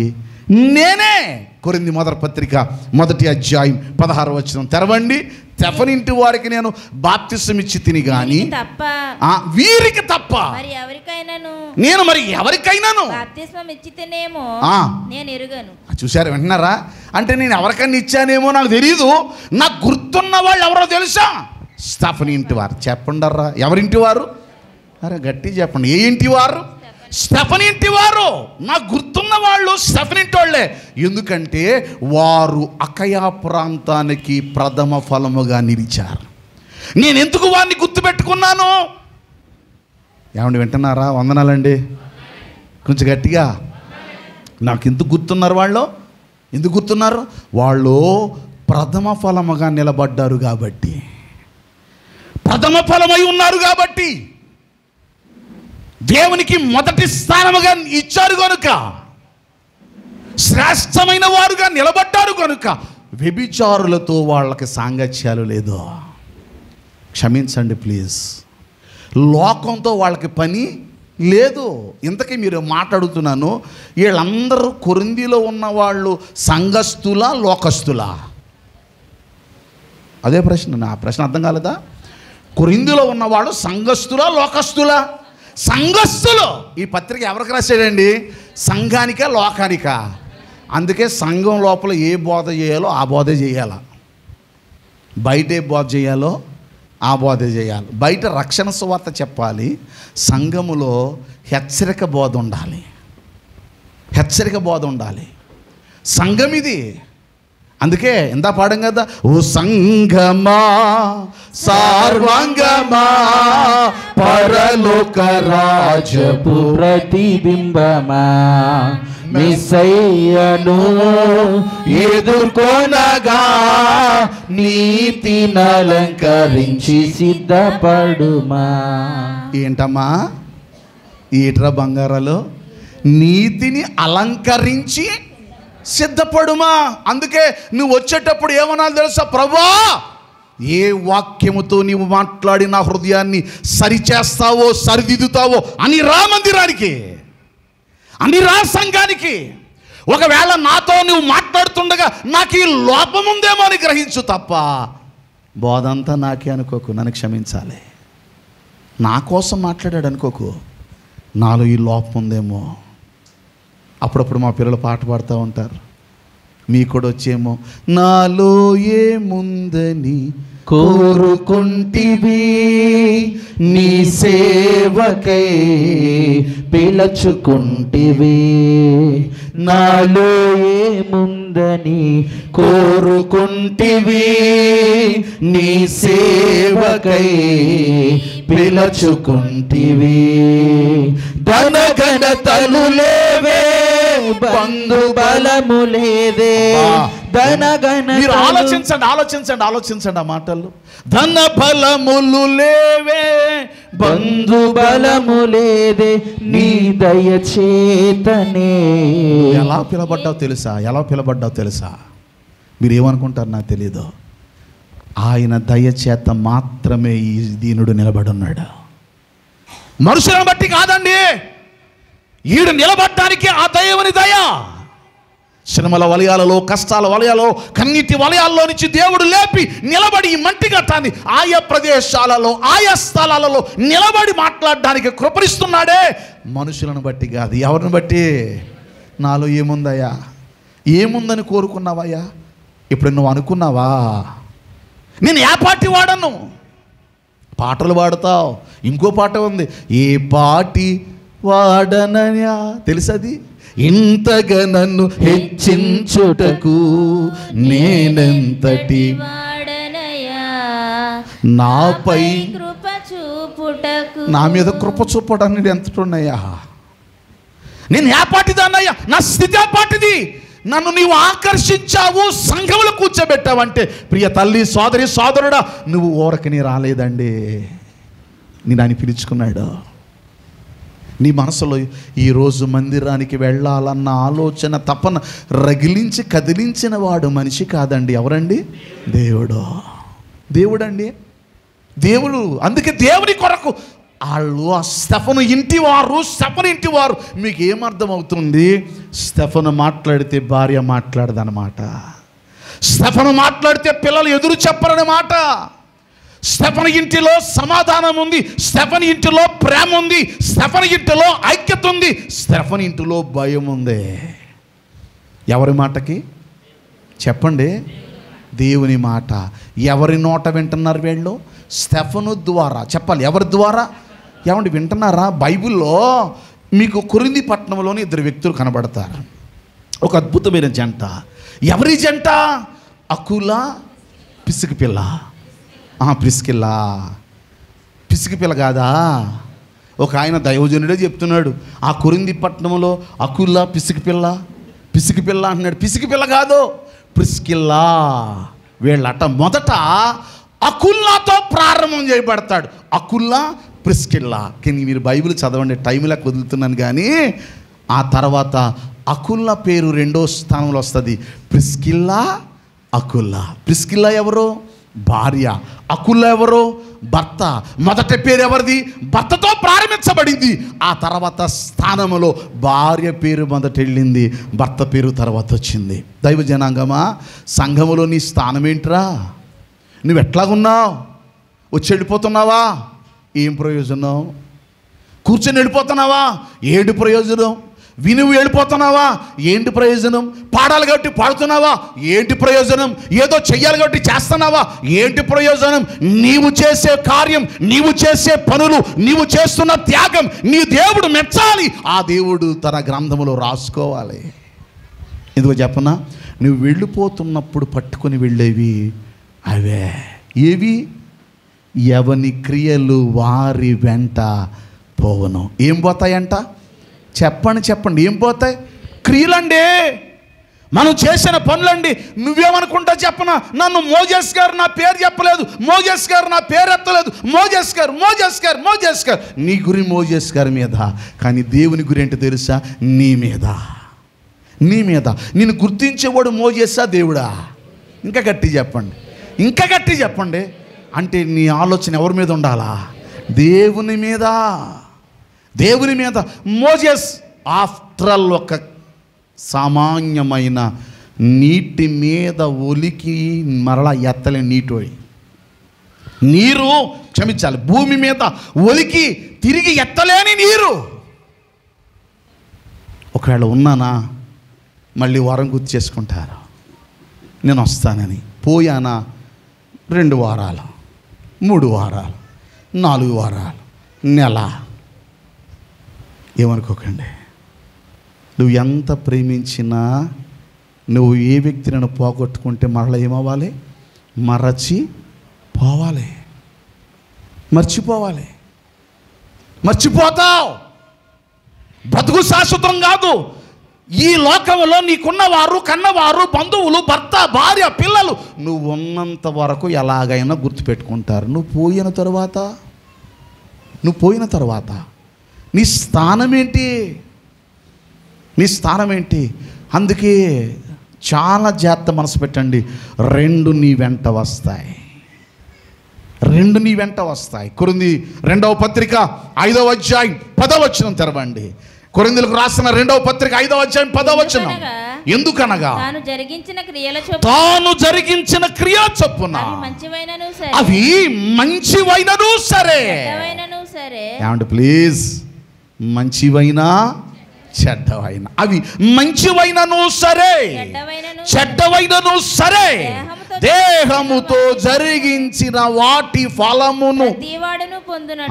నేనే. కొరింథీ మొదటి పత్రిక 1వ అధ్యాయం 16వ వచనం తెరవండి. స్టెఫను ఇంటి వారికి నేను బాప్తిస్మం ఇచ్చి తిని గాని వీరికి తప్ప నేను మరి ఎవరికైనాను బాప్తిస్మం ఇచ్చి తినేమో నేను ఎరుగను. చూశారు, వింటున్నారా? అంటే నేను ఎవరికైనా ఇచ్చానేమో నాకు తెలియదు. నాకు గుర్తున్న వాళ్ళు ఎవరో తెలుసా? స్టెఫను ఇంటి వారు. చెప్పండర్రా, ఎవరింటి వారు? అరే గట్టి చెప్పండి, ఏ ఇంటి వారు? స్టెఫను ఇంటి వారు. నాకు గుర్తున్న వాళ్ళు స్టెఫను ఇంటి వాళ్ళే. ఎందుకంటే వారు అకయా ప్రాంతానికి ప్రథమ ఫలముగా నిలిచారు. నేను ఎందుకు వారిని గుర్తుపెట్టుకున్నాను? ఏమండి వింటున్నారా? వందనాలండి. కొంచెం గట్టిగా. నాకు ఎందుకు గుర్తున్నారు వాళ్ళు? ఎందుకు గుర్తున్నారు? వాళ్ళు ప్రథమ ఫలముగా నిలబడ్డారు కాబట్టి, ప్రథమ ఫలమై ఉన్నారు కాబట్టి, దేవునికి మొదటి స్థానముగా ఇచ్చారు కనుక, శ్రేష్టమైన వారుగా నిలబడ్డారు కనుక వ్యభిచారులతో వాళ్ళకి సాంగత్యాలు లేదు. క్షమించండి ప్లీజ్. లోకంతో వాళ్ళకి పని లేదు. ఇంతకీ మీరు మాట్లాడుతున్నాను, వీళ్ళందరూ కొరింథీలో ఉన్నవాళ్ళు సంఘస్థులా లోకస్తులా? అదే ప్రశ్న. నా ప్రశ్న అర్థం కాలేదా? కొరింథీలో ఉన్నవాళ్ళు సంఘస్థులా లోకస్తులా? సంఘస్థులు. ఈ పత్రిక ఎవరికి రాశాడండి? సంఘానికా లోకానికా? అందుకే సంఘం లోపల ఏ బోధ చేయాలో ఆ బోధే చేయాల, బయట ఏ బోధ చేయాలో ఆ బోధే చేయాలి. బయట రక్షణ సువార్త చెప్పాలి, సంఘములో హెచ్చరిక బోధ ఉండాలి, హెచ్చరిక బోధ ఉండాలి. సంఘం ఇది. అందుకే ఎంత పాడం కదా, ఓ సంఘమా సార్వాంగమా పరలోక రాజపు ప్రతిబింబమా మెస్సయ్యను ఎదుర్కొనగా నీతిని అలంకరించి సిద్ధపడుమా. ఏంటమ్మా ఏట్రా బంగారాలు, నీతిని అలంకరించి సిద్ధపడుమా. అందుకే నువ్వు వచ్చేటప్పుడు ఏమన్నా తెలుసా, ప్రభువా ఏ వాక్యముతో నీవు మాట్లాడి నా హృదయాన్ని సరిచేస్తావో సరిదిద్దుతావో అని రా మందిరానికి, అని రా సంఘానికి. ఒకవేళ నాతో నువ్వు మాట్లాడుతుండగా నాకు ఈ లోపం ఉందేమో అని గ్రహించు తప్ప బోధంతా నాకే అనుకోకు. నన్ను క్షమించాలి, నా కోసం మాట్లాడాడు అనుకోకు, నాలో ఈ లోపం ఉందేమో. అప్పుడప్పుడు మా పిల్లలు పాట పాడుతూ ఉంటారు, మీకు కూడా వచ్చేమో, నాలో ఏముందని కోరుకుంటివి నీ సేవకై పిలుచుకుంటివి, నాలో ఏముందని కోరుకుంటివి నీ సేవకై పిలుచుకుంటివి, ధనఘనతలు లేవే బంధు బలము లేదే, మీరు ఆలోచించండి ఆ మాటలు. ధన బలములు లేవే బంధు బలము లేదే నీ దయచేతనే. ఎలా పిలబడ్డావు తెలుసా, మీరు ఏమనుకుంటారు నాకు తెలీదు. ఆయన దయచేత మాత్రమే ఈ దీనుడు నిలబడి ఉన్నాడు, మనుషులను బట్టి కాదండి. ఈడు నిలబడ్డానికి ఆ దైవని దయ. శ్రమల వలయాలలో, కష్టాల వలయాలలో, కన్నీటి వలయాల్లో నుంచి దేవుడు లేపి నిలబడి ఈ మంటి గట్టాన్ని ఆయా ప్రదేశాలలో ఆయా స్థలాలలో నిలబడి మాట్లాడడానికి కృపరిస్తున్నాడే, మనుషులను బట్టి కాదు. ఎవరిని బట్టి? నాలో ఏముందయ్యా, ఏముందని కోరుకున్నావయ్యా? ఇప్పుడు నువ్వు అనుకున్నావా నేను ఏ పార్టీ వాడను? పాటలు పాడతావు, ఇంకో పాట ఉంది, ఏ పార్టీ వాడనయా తెలుసది, ఇంతగా నన్ను హెచ్చించుటకు నేనెంతటి వాడనయా నాపై కృప చూపుటకు. నా మీద కృప చూపడానికి ఎంతటున్నాయా? నేను ఏ పాటిదాన్నయ్యా? నా స్థితి ఆ పాటిది. నన్ను నీవు ఆకర్షించావు, సంఘములు కూర్చోబెట్టావంటే ప్రియ తల్లి, సోదరి, సోదరుడా, నువ్వు ఊరకని రాలేదండి. నేను ఆయన పిలుచుకున్నాడు. నీ మనసులో ఈరోజు మందిరానికి వెళ్ళాలన్న ఆలోచన తపన రగిలించి కదిలించిన వాడు మనిషి కాదండి. ఎవరండి? దేవుడండి, దేవుడు. అందుకే దేవుని కొరకు వాళ్ళు ఆ స్టెఫను ఇంటివారు మీకు ఏమర్థమవుతుంది? స్టెఫను మాట్లాడితే భార్య మాట్లాడదన్నమాట, స్టెఫను మాట్లాడితే పిల్లలు ఎదురు చెప్పరన్నమాట. స్టెఫను ఇంటిలో సమాధానం ఉంది, స్టెఫను ఇంటిలో ప్రేమ ఉంది, స్టెఫను ఇంటిలో ఐక్యత ఉంది, స్టెఫను ఇంటిలో భయం ఉంది. ఎవరి మాటకి చెప్పండి? దేవుని మాట. ఎవరి నోట వింటున్నారు వీళ్ళు? స్టెఫను ద్వారా. చెప్పాలి, ఎవరి ద్వారా? ఏమండి వింటున్నారా? బైబిల్లో మీకు కొరింథీ పట్టణంలోని 2 వ్యక్తులు కనబడతారు, ఒక అద్భుతమైన జంట. ఎవరి జంట? అకుల, పిసికిపిల్ల. పిసికిపిల్ల కాదా? ఒక ఆయన దైవజనుడే చెప్తున్నాడు, ఆ కొరింథీ పట్టణంలో అకుల పిసికిపిల్ల అంటున్నాడు. పిసికిపిల్ల కాదు, ప్రిస్కిల్లా. వీళ్ళట మొదట అకుల్లాతో ప్రారంభం చేయబడతాడు, అకుల్లా, ప్రిస్కిల్లా. కానీ మీరు బైబిల్ చదవండి, టైంలా కుదులుతున్నాను కానీ ఆ తర్వాత అకుల్లా పేరు 2వ స్థానంలో వస్తుంది, ప్రిస్కిల్లా, అకుల్లా. ప్రిస్కిల్లా ఎవరు? భార్య. అకుల్లా ఎవరు? భర్త. మొదటి పేరు ఎవరిది? భర్తతో ప్రారంభించబడింది. ఆ తర్వాత స్థానంలో భార్య పేరు మొదట వెళ్ళింది, భర్త పేరు తర్వాత వచ్చింది. దైవ జనాంగమా, సంఘములో నీ స్థానం ఏంట్రా? నువ్వు ఎట్లాగున్నావు? వచ్చి వెళ్ళిపోతున్నావా? ఏం ప్రయోజనం? కూర్చొని వెళ్ళిపోతున్నావా? ఏంటి ప్రయోజనం? విని వెళ్ళిపోతున్నావా? ఏంటి ప్రయోజనం? పాడాలి కాబట్టి పాడుతున్నావా? ఏంటి ప్రయోజనం? ఏదో చెయ్యాలి కాబట్టి చేస్తున్నావా? ఏంటి ప్రయోజనం? నీవు చేసే కార్యం, నీవు చేసే పనులు, నీవు చేస్తున్న త్యాగం నీ దేవుడు మెచ్చాలి. ఆ దేవుడు తన గ్రంథములో రాసుకోవాలి. ఎందుకో చెప్పనా, నువ్వు వెళ్ళిపోతున్నప్పుడు పట్టుకొని వెళ్ళేవి అవే. ఏవి? ఎవని క్రియలు వారి వెంట పోవను. ఏం పోతాయంట? చెప్పండి ఏం పోతాయి? క్రియలండి, మనం చేసిన పనులండి. నువ్వేమనుకుంటా చెప్పనా, నన్ను మోజెస్ గారు నా పేరు చెప్పలేదు, మోజెస్ గారు నా పేరు ఎత్తలేదు, మోజెస్ గారు నీ గురి మోజెస్ గారి మీద. కానీ దేవుని గురి ఏంటో తెలుసా? నీ మీద నిన్ను గుర్తించేవాడు మోజెస్సా దేవుడా? ఇంకా గట్టి చెప్పండి. అంటే నీ ఆలోచన ఎవరి మీద ఉండాలా? దేవుని మీద. మోజెస్ ఆఫ్టర్ ఆల్ ఒక సామాన్యమైన నీటి మీద ఒలికి మరలా ఎత్తలేని నీరు క్షమించాలి, భూమి మీద ఒలికి తిరిగి ఎత్తలేని నీరు. ఒకవేళ ఉన్నానా, మళ్ళీ వారం గుర్తు చేసుకుంటారు నేను వస్తానని. పోయానా 2 వారాలు, 3 వారాలు, 4 వారాలు, నెల. ఏమనుకోకండి, నువ్వు ఎంత ప్రేమించినా నువ్వు ఏ వ్యక్తిని పోగొట్టుకుంటే మరలా ఏమవ్వాలి? మర్చిపోతావు. బతుకు శాశ్వతం కాదు. ఈ లోకంలో నీకున్నవారు, కన్నవారు, బంధువులు, భర్త, భార్య, పిల్లలు నువ్వు ఉన్నంత వరకు ఎలాగైనా గుర్తుపెట్టుకుంటారు. నువ్వు పోయిన తర్వాత నీ స్థానం ఏంటి? అందుకే చాలా జాగ్రత్త మనసు పెట్టండి. 2 నీ వెంట వస్తాయి. కొరింథీ 2వ పత్రిక 5వ అధ్యాయం 10వ వచనం తెరవండి. కొరింథీయులకు రాసిన 2వ పత్రిక 5వ అధ్యాయం 10వ వచనం. ఎందుకనగా తాను జరిగించిన క్రియ చొప్పున అవి మంచివైనను సరే. ఏమంటే ప్లీజ్, మంచివైనా చెడ్డవైనా, అవి మంచివైనను సరే చెడ్డవైనను సరే, దేహముతో జరిగించిన వాటి ఫలమును.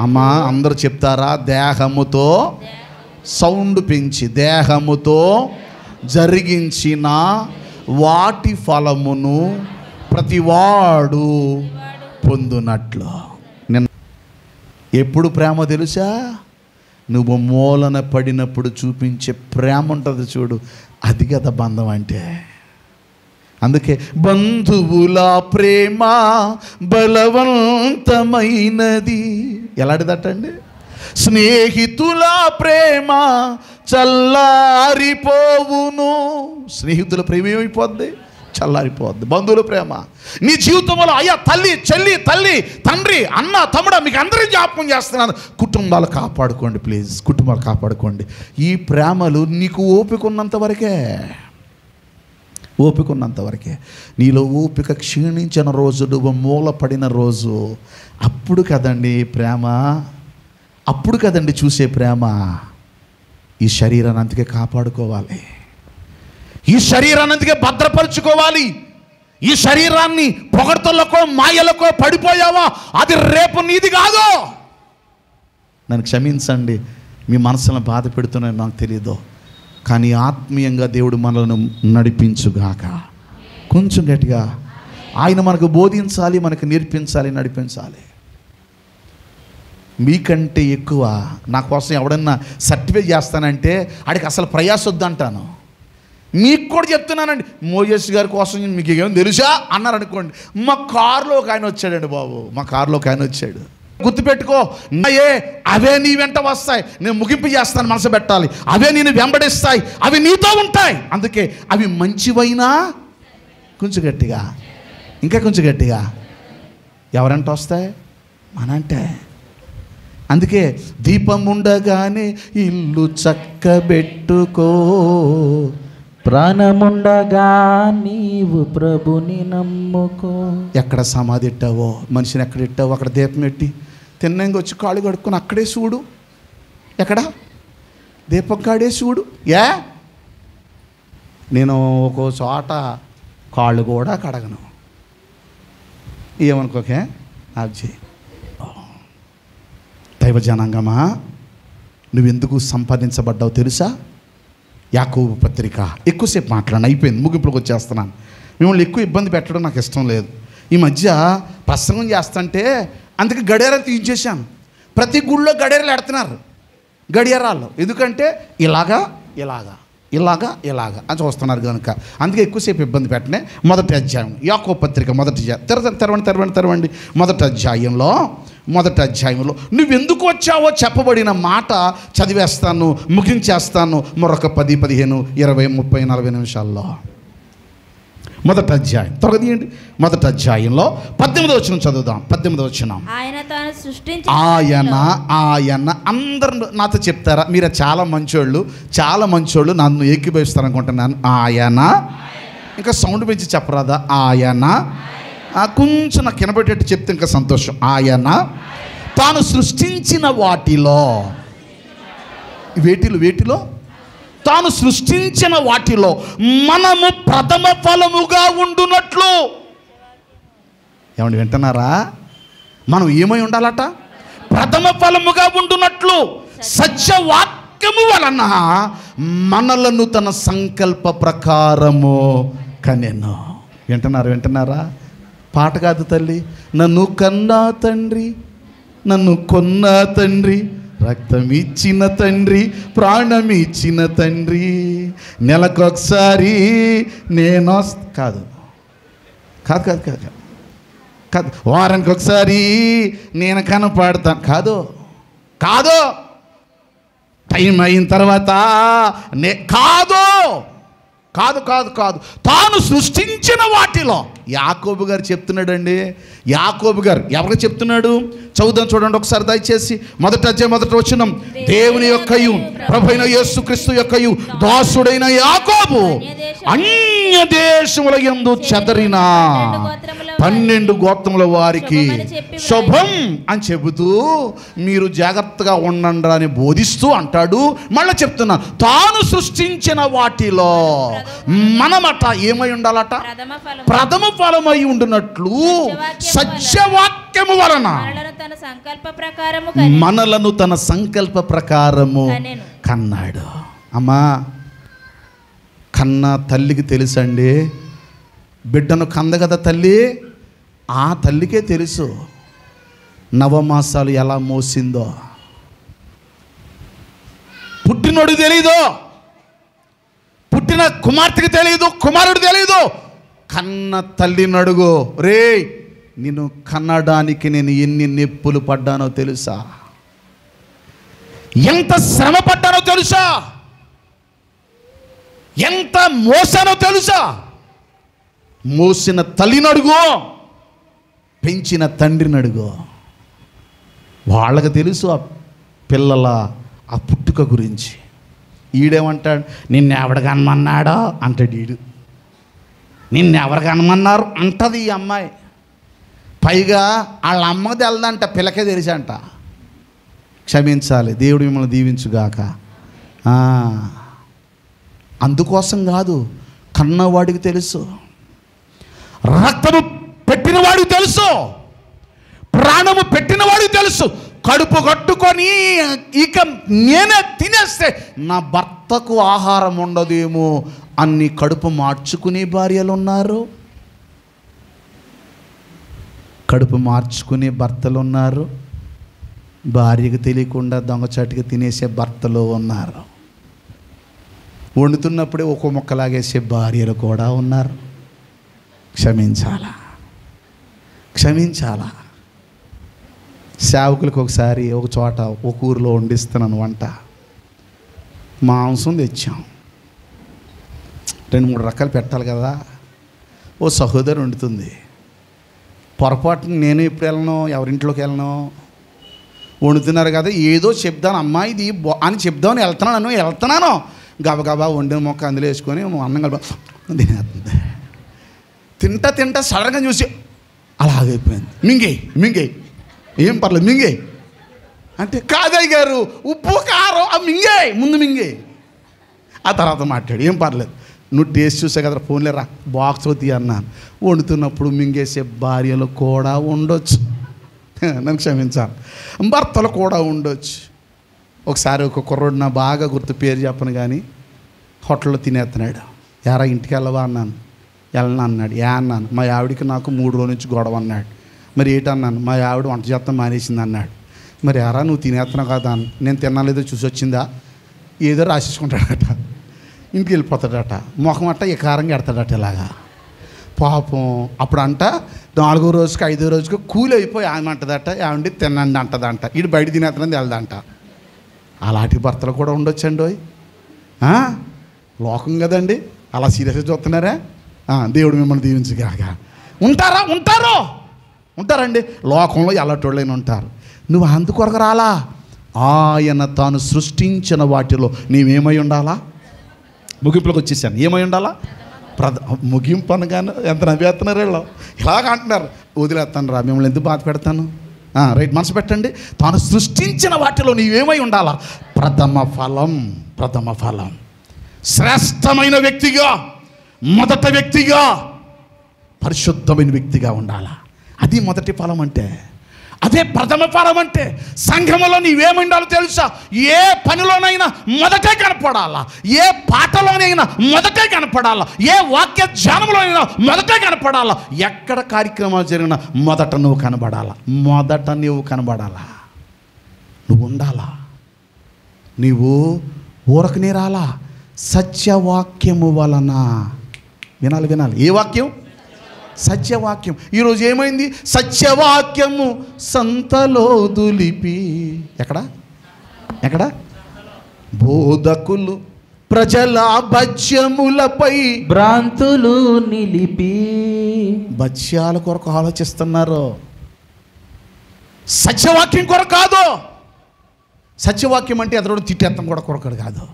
అమ్మా అందరూ చెప్తారా? దేహముతో, సౌండ్ పెంచి, దేహముతో జరిగించిన వాటి ఫలమును ప్రతివాడు పొందునట్లు. ఎప్పుడు ప్రేమ తెలుసా? నువ్వు మూలన పడినప్పుడు చూపించే ప్రేమ ఉంటుంది చూడు, అది కదా బంధం అంటే. అందుకే బంధువుల ప్రేమ బలవంతమైనది. ఎలాంటిదటండి? స్నేహితుల ప్రేమ చల్లారిపోవును. స్నేహితుల ప్రేమ ఏమైపోద్ది? చల్లారిపోద్ది. బంధువుల ప్రేమ నీ జీవితంలో, అయ్యా తల్లి, చెల్లి, తండ్రి, అన్న, తమ్ముడు, మీకు అందరూ జ్ఞాపకం చేస్తున్నాను. కుటుంబాలు కాపాడుకోండి ప్లీజ్, కుటుంబాలు కాపాడుకోండి. ఈ ప్రేమలు నీకు ఓపిక ఉన్నంత వరకే. నీలో ఓపిక క్షీణించిన రోజు, నువ్వు మూలపడిన రోజు, అప్పుడు కదండి ప్రేమ, అప్పుడు కదండి చూసే ప్రేమ. ఈ శరీరాన్ని అందుకే కాపాడుకోవాలి, ఈ శరీరాన్ని అందుకే భద్రపరుచుకోవాలి. ఈ శరీరాన్ని పొగడ్తలకో మాయలకో పడిపోయావా, అది రేపు నీది కాదు. నన్ను క్షమించండి, మీ మనసులను బాధ పెడుతున్నాను నాకు తెలియదు, కానీ ఆత్మీయంగా దేవుడు మనల్ని నడిపించుగాక. కొంచెం గట్టిగా ఆయన మనకు బోధించాలి, మనకు నేర్పించాలి, నడిపించాలి. మీకంటే ఎక్కువ నా కోసం ఎవడన్నా సర్టిఫికేట్ చేస్తానంటే ఆడికి అసలు ప్రయాస వద్దంటాను. మీకు కూడా చెప్తున్నానండి, మోజెస్ గారి కోసం మీకు ఏమో తెలుసా అన్నారు అనుకోండి. మా కారులో ఒక ఆయన వచ్చాడండి బాబు, గుర్తుపెట్టుకో, అవే నీ వెంట వస్తాయి. నేను ముగింపు చేస్తాను, మనసు పెట్టాలి. అవే నేను వెంబడిస్తాయి, అవి నీతో ఉంటాయి. అందుకే అవి మంచివైనా, కొంచెం గట్టిగా, ఇంకా కొంచెం గట్టిగా, ఎవరంట వస్తాయి? మనంటే. అందుకే దీపం ఉండగానే ఇల్లు చక్కబెట్టుకో, ప్రాణముండగా నీవు ప్రభుని నమ్ముకో. ఎక్కడ సమాధి ఇట్టావో, మనిషిని ఎక్కడ ఇట్టావో అక్కడ దీపం పెట్టి తిన్నంగా వచ్చి కాళ్ళు కడుక్కొని అక్కడే చూడు. ఎక్కడ దీపం కాడే చూడు. నేను ఒక్కో చోట కాళ్ళు కూడా కడగను, ఏమనుకోకే. అది దైవ జనాంగమా, నువ్వెందుకు సంపాదించబడ్డావు తెలుసా? యాకోబు పత్రిక. ఎక్కువసేపు మాట్లాడిన, అయిపోయింది, ముగింపులోకి వచ్చేస్తున్నాను. మిమ్మల్ని ఎక్కువ ఇబ్బంది పెట్టడం నాకు ఇష్టం లేదు. ఈ మధ్య ప్రసంగం చేస్తుంటే అందుకే గడియారాలు తీయించేశాను. ప్రతి గుళ్ళో గడియారాలు ఎడుతున్నారు, గడియారాలు. ఎందుకంటే ఇలాగా ఇలాగా ఇలాగా ఇలాగా అని చూస్తున్నారు కనుక అందుకే ఎక్కువసేపు ఇబ్బంది పెట్టనే. మొదటి అధ్యాయం యాకోబు పత్రిక మొదటి తెరవండి. మొదటి అధ్యాయంలో నువ్వెందుకు వచ్చావో చెప్పబడిన మాట చదివేస్తాను, ముగించేస్తాను మరొక 10, 15, 20, 30, 40 నిమిషాల్లో. మొదటి అధ్యాయం త్వరగా తీయండి. మొదటి అధ్యాయంలో 18వ వచనం చదువుదాం. 18వ వచనం. ఆయన అందరూ నాతో చెప్తారా? మీరు చాలా మంచోళ్ళు నన్ను ఏకీభవిస్తారనుకుంటున్నాను. ఆయన ఇంకా సౌండ్ పెంచి చెప్పరాదా? ఆయన కొంచెం నాకు వినబెట్టేట్టు చెప్తే ఇంకా సంతోషం. ఆయన తాను సృష్టించిన వేటిలో తాను సృష్టించిన వాటిలో మనము ప్రథమ ఫలముగా ఉండునట్లు. ఏమండి వింటున్నారా? మనం ఏమై ఉండాలట? ప్రథమ ఫలముగా ఉండునట్లు సత్యవాక్యము వలన మనలను తన సంకల్ప ప్రకారము కనెను. వింటున్నారా? పాట కాదు తల్లి. నన్ను కన్నా తండ్రి, నన్ను కొన్నా తండ్రి, రక్తం ఇచ్చిన తండ్రి, ప్రాణం ఇచ్చిన తండ్రి, నెలకొకసారి నేను కాదు వారానికి ఒకసారి నేను కనపడతాను కాదు టైం అయిన తర్వాత కాదు తాను సృష్టించిన వాటిలో. యాకోబు గారు చెప్తున్నాడండి. యాకోబు గారు ఎవరికి చెప్తున్నాడు? చదువుదాం చూడండి ఒకసారి దయచేసి. మొదటి అధ్యాయం మొదటి వచనం. దేవుని యొక్కయు ప్రభువైన యేసుక్రీస్తు యొక్కయు దాసుడైన యాకోబు అన్య దేశముల యందు చెదరిన 12 గోత్రముల వారికి శుభం అని చెబుతూ మీరు జాగ్రత్తగా ఉండండి అని బోధిస్తూ అంటాడు. మళ్ళీ చెప్తున్నా, తాను సృష్టించిన వాటిలో మనమట ఏమై ఉండాలట? ప్రథమ ఫలమై ఉండునట్లు సత్యవాక్యము వలన మనలను తన సంకల్ప ప్రకారము కన్నాడు. అమ్మా, కన్న తల్లికి తెలుసండి, బిడ్డను కంద కదా తల్లి, ఆ తల్లికే తెలుసు నవమాసాలు ఎలా మోసిందో. పుట్టినోడు తెలీదు, పుట్టిన కుమార్తెకి తెలియదు, కుమారుడు తెలీదు. కన్న తల్లిని అడుగు, రే నిన్ను కన్నడానికి నేను ఎన్ని నొప్పులు పడ్డానో తెలుసా, ఎంత శ్రమ పడ్డానో తెలుసా, ఎంత మోసానో తెలుసా. మోసిన తల్లిని అడుగు, పెంచిన తండ్రిని అడుగు. వాళ్ళకి తెలుసు ఆ పిల్లల ఆ పుట్టుక గురించి. ఈడేమంటాడు? నిన్నెవడు కనమన్నాడో అంటాడు ఈడు. నిన్నెవరు కనమన్నారు అంటది ఈ అమ్మాయి. పైగా వాళ్ళ అమ్మకి తెలదంట, పిల్లకే తెలిసంట. క్షమించాలి, దేవుడు మిమ్మల్ని దీవించుగాక. అందుకోసం కాదు, కన్నవాడికి తెలుసు, రక్తము పెట్టినవాడికి తెలుసు, ప్రాణము పెట్టినవాడికి తెలుసు. కడుపు కట్టుకొని ఇక నేనే తినేస్తే నా భర్తకు ఆహారం ఉండదేమో అన్ని కడుపు మార్చుకునే భార్యలు ఉన్నారు, కడుపు మార్చుకునే భర్తలు ఉన్నారు, భార్యకు తెలియకుండా దొంగచాటుగా తినేసే భర్తలు ఉన్నారు, వండుతున్నప్పుడే ఒక్కో ముక్కలాగేసే భార్యలు కూడా ఉన్నారు. క్షమించాలా. సేవకులకు ఒకసారి ఒక చోట ఒక ఊరిలో వండిస్తున్నాను వంట. మాంసం తెచ్చాం, 2-3 రకాలు పెట్టాలి కదా. ఓ సహోదరు వండుతుంది. పొరపాటున నేను ఎప్పుడు వెళ్ళను, ఎవరింట్లోకి వెళ్ళను, వండుతున్నారు కదా ఏదో చెప్దాను, అమ్మాయి ఇది అని చెప్దామని వెళ్తున్నాను. గబగబా వండిన మొక్క అందులో వేసుకొని అన్నం కలప తింటా సడన్గా చూసి అలాగైపోయింది. మింగే ఏం పర్లేదు మింగే అంటే, కాదయ్య గారు ఉప్పు కారం ముందు మింగే, ఆ తర్వాత మాట్లాడు ఏం పర్లేదు, నువ్వు టేస్ట్ చూసే కదా, ఫోన్లే రా బాక్స్ అవుతాయి అన్నాను. వండుతున్నప్పుడు మింగేసే భార్యలు కూడా ఉండొచ్చు, నన్ను క్షమించాలి, భర్తలు కూడా ఉండొచ్చు. ఒకసారి ఒక కుర్రోడు నా బాగా గుర్తు, పేరు చెప్పను కానీ, హోటల్లో తినేస్తున్నాడు. యారా ఇంటికి వెళ్ళవా అన్నాను. వెళ్ళను అన్నాడు. అన్నాను, మా ఆవిడికి నాకు 3 రోజుల నుంచి గొడవ అన్నాడు. మరి ఏంటన్నాను, మా ఆవిడ వంట చేస్తాం మానేసింది అన్నాడు. మరి యారా నువ్వు తినేస్తున్నావు కదా అని. నేను తినలేదో చూసి వచ్చిందా, ఏదో రాసేసుకుంటాడట, ఇంటికి వెళ్ళిపోతాడట, ముఖం అట్ట కారంగా ఎడతాడట ఇలాగా. పాపం అప్పుడు అంట 4వ రోజుకి 5వ రోజుకి కూలి అయిపోయి ఆమె అంటదట, ఏమండి తినండి అంటదంట. వీడు బయట తినేస్తున్నది వెళ్దంట. అలాంటి భర్తలు కూడా ఉండొచ్చండి. లోకం కదండి, అలా సీరియస్గా చూస్తున్నారా? దేవుడు మిమ్మల్ని దీవించగాక. ఉంటారండి లోకంలో ఎలాంటోళ్ళైనా ఉంటారు. నువ్వు అందుకొరకు రాలా, ఆయన తాను సృష్టించిన వాటిలో నీవేమై ఉండాలా? ముగింపులోకి వచ్చేసాను. ఏమై ఉండాలా? ముగింపు అనగానే ఎంత నవ్వేస్తున్నారు వీళ్ళు, ఇలాగ అంటున్నారు. వదిలేస్తాను రా, మిమ్మల్ని ఎందుకు బాధ పెడతాను? రైట్, మనసు పెట్టండి. తాను సృష్టించిన వాటిలో నీవేమై ఉండాలా? ప్రథమ ఫలం, శ్రేష్టమైన వ్యక్తిగా, మొదటి వ్యక్తిగా, పరిశుద్ధమైన వ్యక్తిగా ఉండాలా. అది మొదటి ఫలం అంటే, అదే ప్రథమ ఫలం అంటే. సంఘములో నీవేమి ఉండాలో తెలుసా? ఏ పనిలోనైనా మొదటే కనపడాలా, ఏ పాటలోనైనా మొదటే కనపడాలా, ఏ వాక్య ధ్యానంలోనైనా మొదటే కనపడాలా, ఎక్కడ కార్యక్రమాలు జరిగినా మొదట నువ్వు కనబడాలా. నువ్వు ఉండాలా. నీవు ఊరకనే రాలా, సత్యవాక్యము వలన. వినాలి. ఏ వాక్యం? సత్యవాక్యం. ఈరోజు ఏమైంది? సత్యవాక్యము సంతలో దులిపి, ఎక్కడ బోధకులు ప్రజల భజ్యములపై భ్రాంతులు నిలిపి. భజ్యాల కొరకు ఆలోచిస్తున్నారు, సత్యవాక్యం కొరకు కాదు. సత్యవాక్యం అంటే ఎదురు తిట్టేత్తం కూడా కొరకడు కాదు.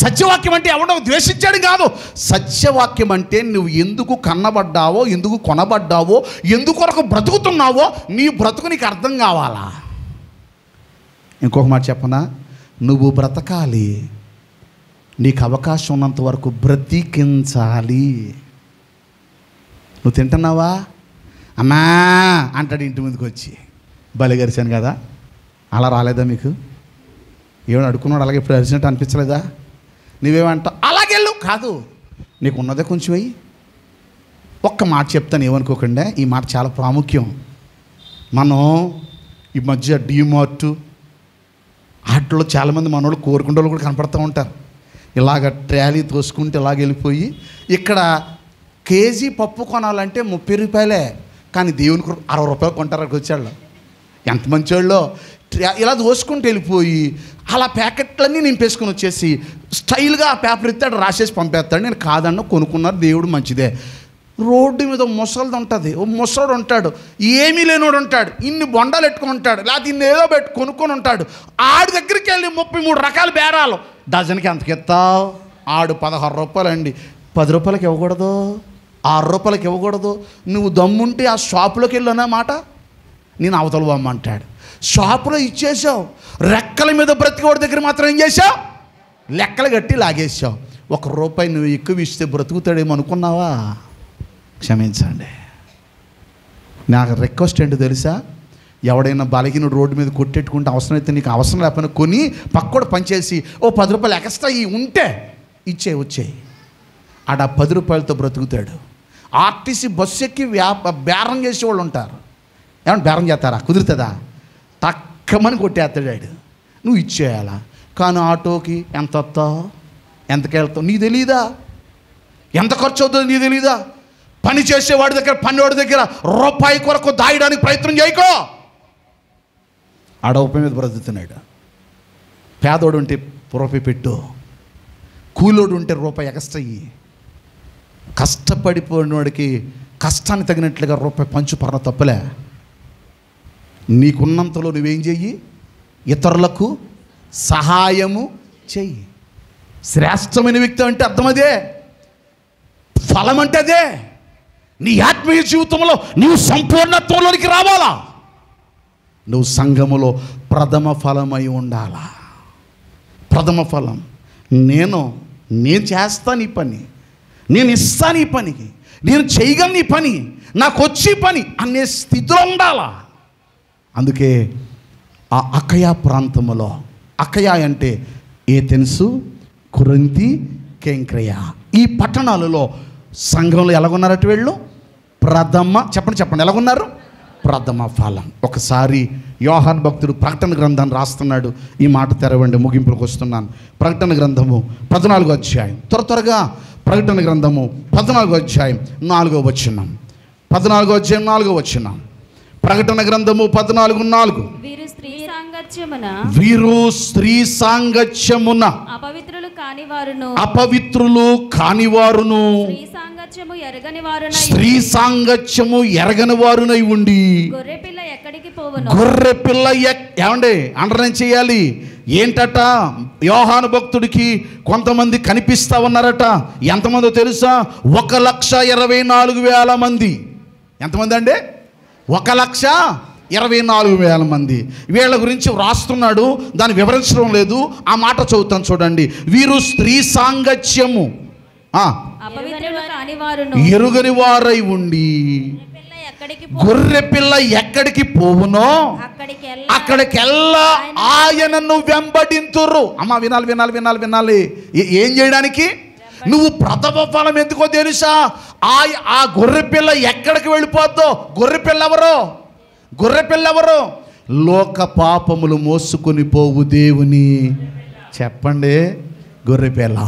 సత్యవాక్యం అంటే ఎవడో ద్వేషించాడు కాదు. సత్యవాక్యం అంటే నువ్వు ఎందుకు కన్నబడ్డావో, ఎందుకు కొనబడ్డావో, ఎందుకొరకు బ్రతుకుతున్నావో, నీ బ్రతుకు నీకు అర్థం కావాలా. ఇంకొక మాట చెప్పనా, నువ్వు బ్రతకాలి, నీకు అవకాశం ఉన్నంత వరకు బ్రతికించాలి. నువ్వు తింటున్నావా అమ్మా అంటాడు ఇంటి ముందుకు వచ్చి. బలిగరిచాను కదా, అలా రాలేదా మీకు? ఏమైనా అడుక్కున్నాడు అలాగే ఇప్పుడు అరిచినట్టు అనిపించలేదా? నువ్వేమంటావు అలాగెళ్ళు కాదు, నీకు ఉన్నదే కొంచెం అయ్యి. ఒక్క మాట చెప్తాను, ఏమనుకోకుండా, ఈ మాట చాలా ప్రాముఖ్యం. మనం ఈ మధ్య డీమార్ట్ వాటిలో చాలామంది మనోళ్ళు కోరుకుంటే వాళ్ళు కూడా కనపడుతూ ఉంటారు. ఇలాగ ట్రాలీ తోసుకుంటే ఇలాగ వెళ్ళిపోయి, ఇక్కడ కేజీ పప్పు కొనాలంటే 30 రూపాయలే, కానీ దేవునికి 60 రూపాయలు కొంటారు. అక్కడికి వచ్చాళ్ళు ఎంత మంచి వాళ్ళు. ఇలా దోసుకుంటూ వెళ్ళిపోయి అలా ప్యాకెట్లన్నీ నింపేసుకుని వచ్చేసి స్టైల్గా ఆ పేపర్ ఇస్తాడు, రాసేసి పంపేస్తాడు. నేను కాదన్న కొనుక్కున్నారు, దేవుడు మంచిదే. రోడ్డు మీద ముసలిది ఉంటుంది, ఓ ముసలోడు ఉంటాడు, ఏమీ లేనోడు ఉంటాడు, ఇన్ని బొండాలు పెట్టుకుని ఉంటాడు, లేకపోతే ఇన్ని ఏదో కొనుక్కొని ఉంటాడు. ఆడి దగ్గరికి వెళ్ళి 33 రకాల బేరాలు. డజన్కి ఎంతకి ఇస్తావు? ఆడు 16 రూపాయలు అండి. 10 రూపాయలకి ఇవ్వకూడదు, 6 రూపాయలకి ఇవ్వకూడదు. నువ్వు దమ్ముంటే ఆ షాపులోకి వెళ్ళినా మాట, నేను అవతల బొమ్మంటాడు. షాపులో ఇచ్చేసావు, రెక్కల మీద బ్రతికోడి దగ్గర మాత్రం ఏం చేసావు? లెక్కలు కట్టి లాగేసావు. 1 రూపాయి నువ్వు ఎక్కువ ఇస్తే బ్రతుకుతాడేమో అనుకున్నావా? క్షమించండి. నాకు రిక్వెస్ట్ ఏంటో తెలుసా? ఎవడైనా బలహీనుడు రోడ్డు మీద కొట్టెట్టుకుంటే అవసరమైతే నీకు అవసరం లేకపోయినా కొని పక్కోడు పనిచేసి ఓ 10 రూపాయలు ఎక్స్ట్రా ఉంటే వచ్చేయి. ఆడ 10 రూపాయలతో బ్రతుకుతాడు. ఆర్టీసీ బస్సు ఎక్కి బేరం చేసేవాళ్ళు ఉంటారు. ఏమన్నా బేరం చేస్తారా? కుదురుతుందా? తక్కమని కొట్టేస్తాడు. నువ్వు ఇచ్చేయాలా. కానీ ఆటోకి ఎంత వస్తావు, ఎంతకి వెళ్తావు నీకు తెలీదా? ఎంత ఖర్చు అవుతుందో నీకు తెలీదా? పని చేసేవాడి దగ్గర, పనివాడి దగ్గర రూపాయి కొరకు దాయడానికి ప్రయత్నం చేయకో. ఆడ రూపాయి మీద బ్రతుకుతున్నాడు. పేదోడు ఉంటే రూపాయి పెట్టు, కూలోడు ఉంటే రూపాయి ఎక్స్ట్రా ఇయ్యి. కష్టపడిపోయినవాడికి కష్టాన్ని తగినట్లుగా రూపాయి పంచు పర్ణ తప్పలే. నీకున్నంతలో నువ్వేం చెయ్యి, ఇతరులకు సహాయము చెయ్యి. శ్రేష్టమైన వ్యక్తి అంటే అర్థం అదే, ఫలం అంటే అదే. నీ ఆత్మీయ జీవితంలో నీవు సంపూర్ణత్వంలోనికి రావాలా. నువ్వు సంఘములో ప్రథమ ఫలమై ఉండాలా. ప్రథమ ఫలం. నేను చేస్తాను ఈ పని, నేను ఇస్తాను ఈ పనికి, నేను చేయగలను ఈ పని, నాకు వచ్చి పని అనే స్థితిలో ఉండాలా. అందుకే ఆ అకయా ప్రాంతంలో, అకయా అంటే ఏథెన్సు, కొరింథీ, కెంక్రేయ. ఈ పట్టణాలలో సంఘంలో ఎలాగున్నారట వీళ్ళు? చెప్పండి ఎలాగున్నారు? ప్రథమ ఫలం. ఒకసారి యోహాను భక్తుడు ప్రకటన గ్రంథాన్ని రాస్తున్నాడు. ఈ మాట తెరవండి, ముగింపులకు వస్తున్నాను. ప్రకటన గ్రంథము 14వ అధ్యాయం, త్వరగా ప్రకటన గ్రంథము 14వ అధ్యాయం 4వ వచనం. 14వ అధ్యాయం 4వ వచనం. ప్రకటన గ్రంథము 14:4. వీరు స్త్రీ సాంగత్యమున అపవిత్రులు కానివారును స్త్రీ సాంగత్యము ఎరగని వారునై ఉండి గొర్రె పిల్ల ఏమండి అండర్లైన్ చేయాలి. ఏంటట? యోహాను భక్తుడికి కొంతమంది కనిపిస్తా ఉన్నారట. ఎంతమందో తెలుసా? 1,24,000 మంది. ఎంతమంది అండి? 1,24,000 మంది. వీళ్ళ గురించి వ్రాస్తున్నాడు, దాన్ని వివరించడం లేదు. ఆ మాట చదువుతాను చూడండి. వీరు స్త్రీ సాంగత్యము ఎరుగని వారై ఉండి గొర్రె పిల్ల ఎక్కడికి పోవునో అక్కడికెల్లా ఆయనను వెంబడింతురు. అమ్మా వినాలి. ఏం చేయడానికి? నువ్వు ప్రథమ ఫలం ఎందుకో తెలుసా? ఆ గొర్రె పిల్ల ఎక్కడికి వెళ్ళిపోద్దో. గొర్రె పిల్ల ఎవరు? లోక పాపములు మోసుకొని పోవు దేవుని. చెప్పండి, గొర్రె పిల్ల.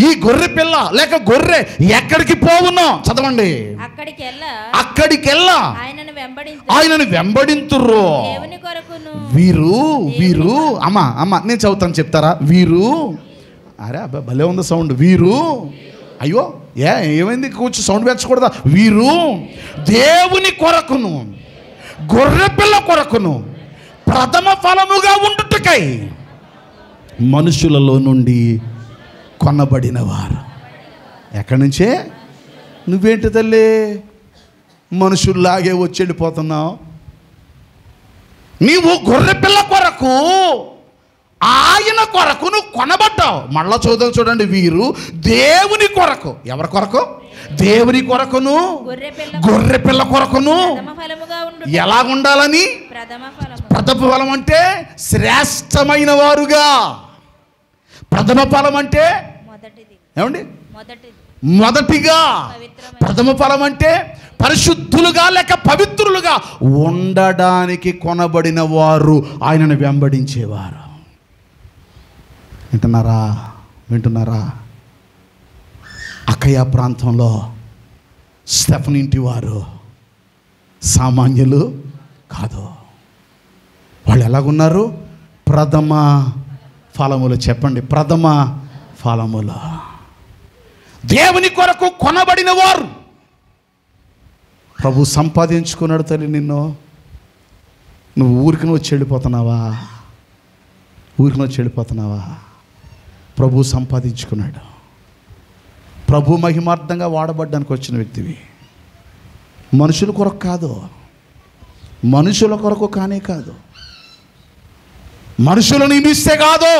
ఈ గొర్రె పిల్ల లేక గొర్రె ఎక్కడికి పోవునో చదవండి. అక్కడికెల్లా ఆయనను వెంబడింతుర్రు. వీరు అమ్మ నేను చదువుతాను, చెప్తారా? వీరు, అరే అబ్బా భలే ఉంది సౌండ్. వీరు, అయ్యో ఏమైంది? కూర్చో, సౌండ్ పెంచకూడదా? వీరు దేవుని కొరకును గొర్రె పిల్ల కొరకును ప్రథమ ఫలముగా ఉండుటకై మనుషులలో నుండి కొనబడిన వారు. ఎక్కడి నుంచే? నువ్వేంటి తల్లి మనుషుల్లాగే వచ్చి వెళ్ళిపోతున్నావు? నీవు గొర్రె పిల్ల కొరకు, ఆయన కొరకు నువ్వు కొనబడ్డావు. మళ్ళా చూడండి. వీరు దేవుని కొరకు. ఎవరి కొరకు? దేవుని కొరకును గొర్రె పిల్ల కొరకును ఎలాగుండాలని? ప్రథమ ఫలం అంటే శ్రేష్టమైన వారుగా. ప్రథమ ఫలం అంటే ఏమండి? మొదటిగా. ప్రథమ ఫలం అంటే పరిశుద్ధులుగా లేక పవిత్రులుగా ఉండడానికి కొనబడిన వారు, ఆయనను వెంబడించేవారు. వింటున్నారా? అకయ ప్రాంతంలో స్టెఫన్ ఇంటి వారు సామాన్యులు కాదు. వాళ్ళు ఎలాగున్నారు? ప్రథమ ఫలములు. చెప్పండి, ప్రథమ ఫలములు. దేవుని కొరకు కొనబడిన వారు. ప్రభు సంపాదించుకున్నాడు తల్లి నిన్ను. నువ్వు ఊరికి వచ్చి వెళ్ళిపోతున్నావా? ప్రభు సంపాదించుకున్నాడు. ప్రభు మహిమార్థంగా వాడబడ్డానికి వచ్చిన వ్యక్తివి. మనుషుల కొరకు కాదు, మనుషుల కొరకు కానే కాదు, మనుషులను నిందిస్తే కాదు.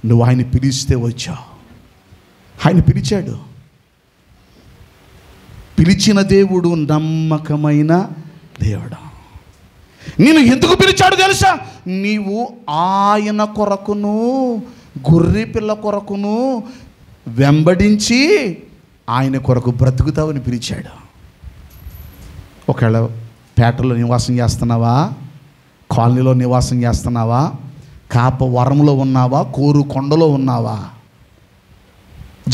నువ్వు ఆయన పిలిస్తే వచ్చావు. ఆయన పిలిచాడు. పిలిచిన దేవుడు నమ్మకమైన దేవుడు. నేను ఎందుకు పిలిచాడు తెలుసా? నీవు ఆయన కొరకును గొర్రె పిల్ల కొరకును వెంబడించి ఆయన కొరకు బ్రతుకుతావని పిలిచాడు. ఒకవేళ పేటలో నివాసం చేస్తున్నావా, కాలనీలో నివాసం చేస్తున్నావా, కాప వరంలో ఉన్నావా, కోరు కొండలో ఉన్నావా,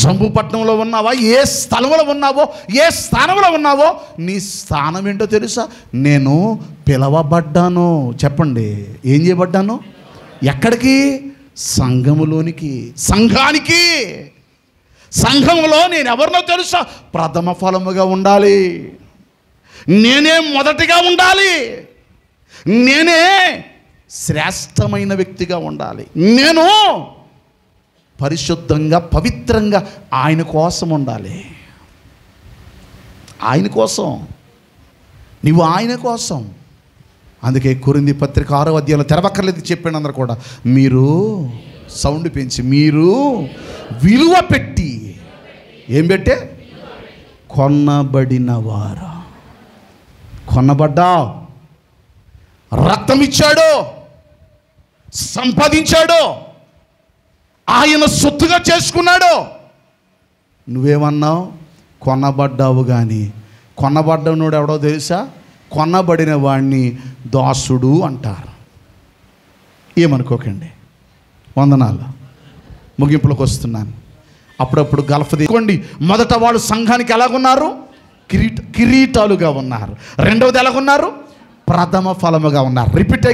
జంబుపట్నంలో ఉన్నావా, ఏ స్థానంలో ఉన్నావో నీ స్థానం ఏంటో తెలుసా? నేను పిలవబడ్డాను. చెప్పండి, ఏం చేయబడ్డాను? ఎక్కడికి? సంఘములోనికి, సంఘానికి. సంఘంలో నేను ఎవరినో తెలుసా? ప్రథమ ఫలముగా ఉండాలి. నేనే మొదటిగా ఉండాలి. నేనే శ్రేష్టమైన వ్యక్తిగా ఉండాలి. నేను పరిశుద్ధంగా పవిత్రంగా ఆయన కోసం ఉండాలి. ఆయన కోసం, నీవు ఆయన కోసం. అందుకే కొరింథీ పత్రిక 6వ అధ్యాయంలో తెరవక్కర్లేదు చెప్పాను అందరూ కూడా. మీరు సౌండ్ పెంచి, మీరు విలువ పెట్టి, ఏం పెట్టే? కొనబడిన వారు. కొనబడ్డావు. రక్తం ఇచ్చాడు, సంపాదించాడు. ఆయన సొత్తుగా చేసుకున్నాడు. నువ్వేమన్నావు? కొనబడ్డావు. కానీ కొనబడ్డనోడు ఎవడో తెలుసా? కొనబడిన వాడిని దాసుడు అంటారు. ఏమనుకోకండి. వందనాలు. ముగింపులోకి వస్తున్నాను. అప్పుడప్పుడు గల్ఫ్ తీసుకోండి. మొదట వాళ్ళు సంఘానికి ఎలాగున్నారు? కిరీటాలుగా ఉన్నారు. రెండవది ఎలాగున్నారు? ప్రథమ ఫలముగా ఉన్నారు. Repeat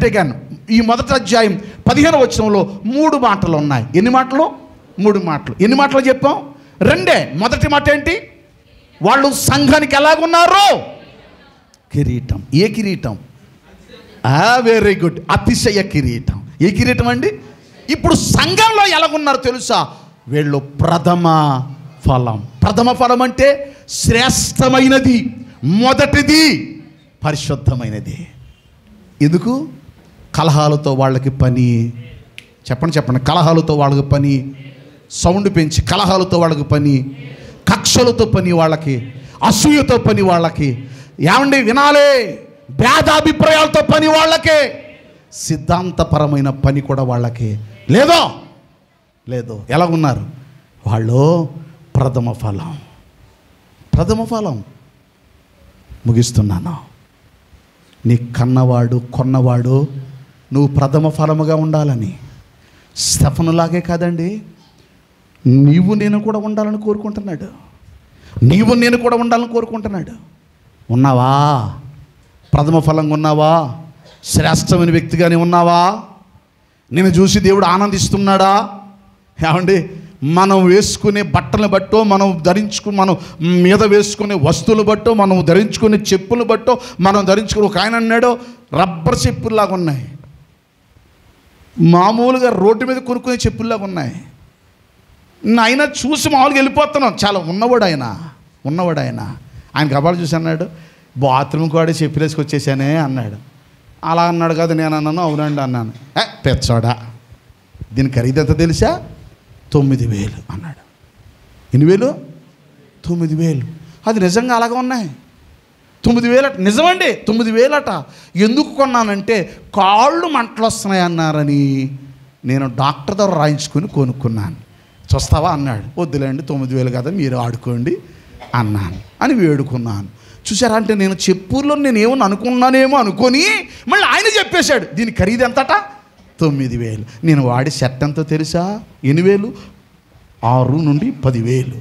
again. ఈ మొదటి అధ్యాయం 15వ వచనంలో 3 మాటలు ఉన్నాయి. ఎన్ని మాటలు? 3 మాటలు. ఎన్ని మాటలు చెప్పాం? 2. మొదటి మాట ఏంటి? వాళ్ళు సంఘానికి ఎలాగున్నారు? కిరీటం. ఏ కిరీటం? Very good. అతిశయ కిరీటం. ఏ కిరీటం అండి? ఇప్పుడు సంఘంలో ఎలాగున్నారు తెలుసా? వీళ్ళు ప్రథమ ఫలం. ప్రథమ ఫలం అంటే శ్రేష్టమైనది, మొదటిది, పరిశుద్ధమైనది. ఎందుకు? కలహాలతో వాళ్ళకి పని. చెప్పండి. కలహాలతో వాళ్ళకి పని. సౌండ్ పెంచి కలహాలతో వాళ్ళకి పని, కక్షలతో పని వాళ్ళకి, అసూయతో పని వాళ్ళకి. ఏమండి వినాలే, భేదాభిప్రాయాలతో పని వాళ్ళకే, సిద్ధాంతపరమైన పని కూడా వాళ్ళకి లేదో. ఎలా ఉన్నారు వాళ్ళు? ప్రథమ ఫలం. ముగిస్తున్నాను. నీ కన్నవాడు కొన్నవాడు నువ్వు ప్రథమ ఫలముగా ఉండాలని. స్టెఫనులాగే కాదండి, నీవు నేను కూడా ఉండాలని కోరుకుంటున్నాడు. ఉన్నావా? ప్రథమ ఫలంగా ఉన్నావా? శ్రేష్టమైన వ్యక్తిగానే ఉన్నావా? నేను చూసి దేవుడు ఆనందిస్తున్నాడా? ఏమండి, మనం వేసుకునే బట్టలను బట్టో, మనం మీద వేసుకునే వస్తువులు బట్టో, మనం ధరించుకునే చెప్పులు బట్టో, మనం ధరించుకునే, ఒక ఆయన అన్నాడు రబ్బర్ చెప్పుల్లాగా ఉన్నాయి, మామూలుగా రోడ్డు మీద కొనుక్కునే చెప్పుల్లాగా ఉన్నాయి. ఆయన చూసి మామూలుగా వెళ్ళిపోతున్నాం. చాలా ఉన్నవాడు ఆయన కబాలు చూసి అన్నాడు, బాత్రూమ్ కూడా చెప్పులేసుకొచ్చేసానే అన్నాడు. అలా అన్నాడు కదా. నేను అన్నాను అవునండి అన్నాను. పెచ్చోడా, దీని ఖరీదు ఎంత తెలుసా? 9,000 అన్నాడు. ఎన్ని వేలు? 9,000. అది నిజంగా అలాగే ఉన్నాయి. 9,000 నిజమండి. 9,000 ఎందుకు కొన్నానంటే కాళ్ళు మంటలు వస్తున్నాయి అన్నారని నేను డాక్టర్ దగ్గర రాయించుకొని కొనుక్కున్నాను. చూస్తావా అన్నాడు. వద్దులేండి 9,000 కదా, మీరు ఆడుకోండి అన్నాను అని వేడుకున్నాను. చూసారా? అంటే నేను చెప్పుల్లో నేను ఏమని అనుకున్నానేమో అనుకొని మళ్ళీ ఆయన చెప్పేశాడు దీని ఖరీదు ఎంతట? 9,000. నేను వాడి సెట్ ఎంతో తెలుసా? 8,000. 6 నుండి 10,000.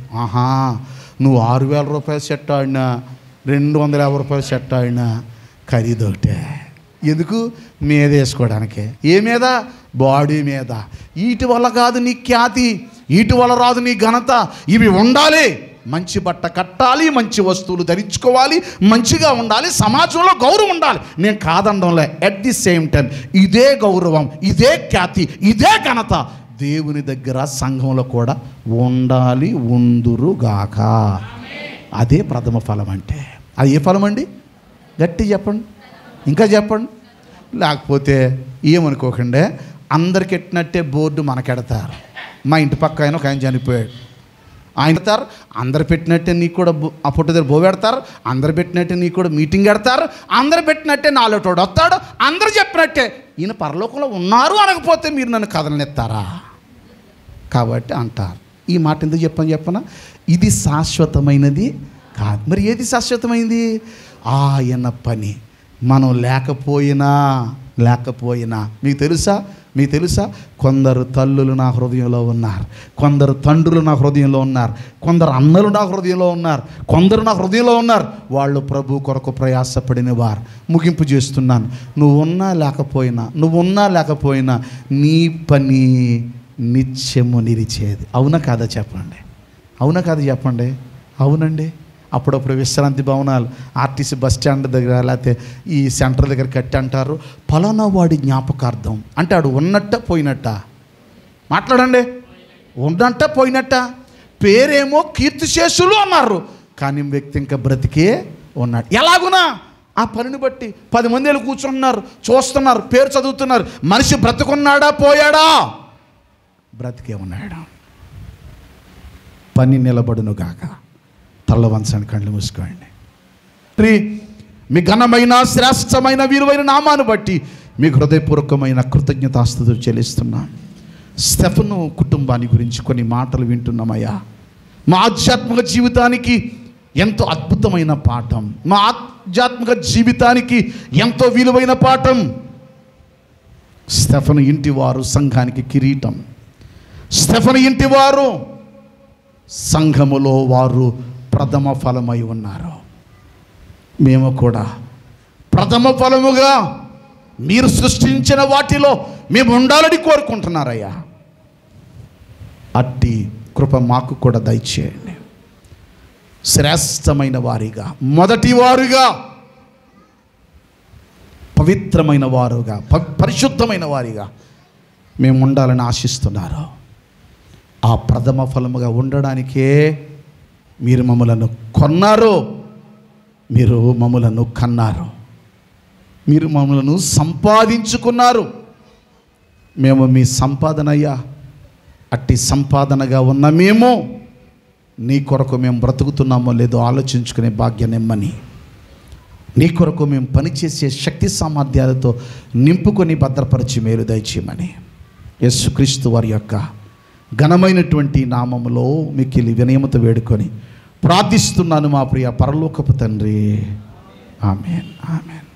నువ్వు 6,000 రూపాయల సెట్ ఆడినా, 250 రూపాయల సెట్ ఆడినా ఖరీదు ఒకటే. ఎందుకు? మీద వేసుకోవడానికే. ఏ మీద? బాడీ మీద. వీటి వల్ల కాదు నీ ఖ్యాతి, వీటి వల్ల రాదు నీ ఘనత. ఇవి ఉండాలి. మంచి బట్ట కట్టాలి, మంచి వస్తువులు ధరించుకోవాలి, మంచిగా ఉండాలి, సమాజంలో గౌరవం ఉండాలి. నేను కాదనడంలే. ఎట్ ది సేమ్ టైం ఇదే గౌరవం, ఇదే ఖ్యాతి, ఇదే ఘనత దేవుని దగ్గర సంఘంలో కూడా ఉండాలి, ఉందురుగాక. అదే ప్రథమ ఫలం అంటే. అది ఏ ఫలం అండి? గట్టి చెప్పండి, ఇంకా చెప్పండి. లేకపోతే ఏమనుకోకండి, అందరికి ఎట్టినట్టే బోర్డు మనకెడతారు. మా ఇంటి పక్క ఆయన ఒక ఆయన చనిపోయాడు, ఆయన పెడతారు. అందరు పెట్టినట్టే నీకు కూడా ఆ ఫోటో దగ్గర బో పెడతారు. అందరు పెట్టినట్టే నీకు కూడా మీటింగ్ పెడతారు. అందరు పెట్టినట్టే నాలోటోడు వస్తాడు. అందరు చెప్పినట్టే ఈయన పరలోకంలో ఉన్నారు అనకపోతే మీరు నన్ను కథలనెత్తారా? కాబట్టి అంటారు. ఈ మాట ఎందుకు చెప్పనా? ఇది శాశ్వతమైనది కాదు. మరి ఏది శాశ్వతమైంది? ఆయన పని. మనం లేకపోయినా మీకు తెలుసా కొందరు తల్లులు నా హృదయంలో ఉన్నారు, కొందరు తండ్రులు నా హృదయంలో ఉన్నారు, కొందరు అన్నలు నా హృదయంలో ఉన్నారు, కొందరు నా హృదయంలో ఉన్నారు. వాళ్ళు ప్రభు కొరకు ప్రయాసపడిన వారు. ముగింపు చేస్తున్నాను. నువ్వున్నా లేకపోయినా నీ పని నిత్యము నిలిచేది. అవునా కాదా చెప్పండి? అవునండి. అప్పుడప్పుడు విశ్రాంతి భవనాలు ఆర్టీసీ బస్ స్టాండ్ దగ్గర లేకపోతే ఈ సెంటర్ దగ్గర కట్టి అంటారు ఫలానా వాడి జ్ఞాపకార్థం. అంటే ఆడు ఉన్నట్ట పోయినట్ట? మాట్లాడండి. ఉన్నట్ట పోయినట్ట? పేరేమో కీర్తిశేషులు అన్నారు, కానీ వ్యక్తి ఇంకా బ్రతికే ఉన్నాడు. ఎలాగునా ఆ పనిని బట్టి 10 మంది వెళ్ళి కూర్చుంటున్నారు, చూస్తున్నారు, పేరు చదువుతున్నారు. మనిషి బ్రతుకున్నాడా పోయాడా? బ్రతికే ఉన్నాడు. పని నిలబడును గాక. తల్ల వంచండి, కళ్ళు మూసుకోండి. మీ ఘనమైన శ్రేష్టమైన విలువైన నామాన్ని బట్టి మీకు హృదయపూర్వకమైన కృతజ్ఞతాస్తుతులు చెల్లిస్తున్నాను. స్టెఫను కుటుంబాన్ని గురించి కొన్ని మాటలు వింటున్నామయ్యా. మా ఆధ్యాత్మిక జీవితానికి ఎంతో అద్భుతమైన పాఠం, మా ఆధ్యాత్మిక జీవితానికి ఎంతో విలువైన పాఠం. స్టెఫను ఇంటివారు సంఘానికి కిరీటం. స్టెఫను ఇంటివారు సంఘములో వారు ప్రథమ ఫలమై ఉన్నారు. మేము కూడా ప్రథమ ఫలముగా మీరు సృష్టించిన వాటిలో మేము ఉండాలని కోరుకుంటున్నారయ్యా. అట్టి కృప మాకు కూడా దయచేయండి. శ్రేష్టమైన వారిగా, మొదటి వారుగా, పవిత్రమైన వారుగా, పరిశుద్ధమైన వారిగా మేము ఉండాలని ఆశిస్తున్నారు. ఆ ప్రథమ ఫలముగా ఉండడానికే మీరు మమ్మలను కొన్నారు, మీరు మమ్మలను కన్నారు, మీరు మమ్మలను సంపాదించుకున్నారు. మేము మీ సంపాదన అయ్యా. అట్టి సంపాదనగా ఉన్న మేము నీ కొరకు మేము బ్రతుకుతున్నామో లేదో ఆలోచించుకునే భాగ్యాన్ని ఇమ్మని, నీ కొరకు మేము పనిచేసే శక్తి సామర్థ్యాలతో నింపుకొని భద్రపరిచి మేలు దయచేయమని యేసుక్రీస్తు వారి యొక్క ఘనమైనటువంటి నామములో మిక్కిలి వినయముతో వేడుకొని ప్రార్థిస్తున్నాను మా ప్రియ పరలోకపు తండ్రి. ఆమేన్, ఆమేన్.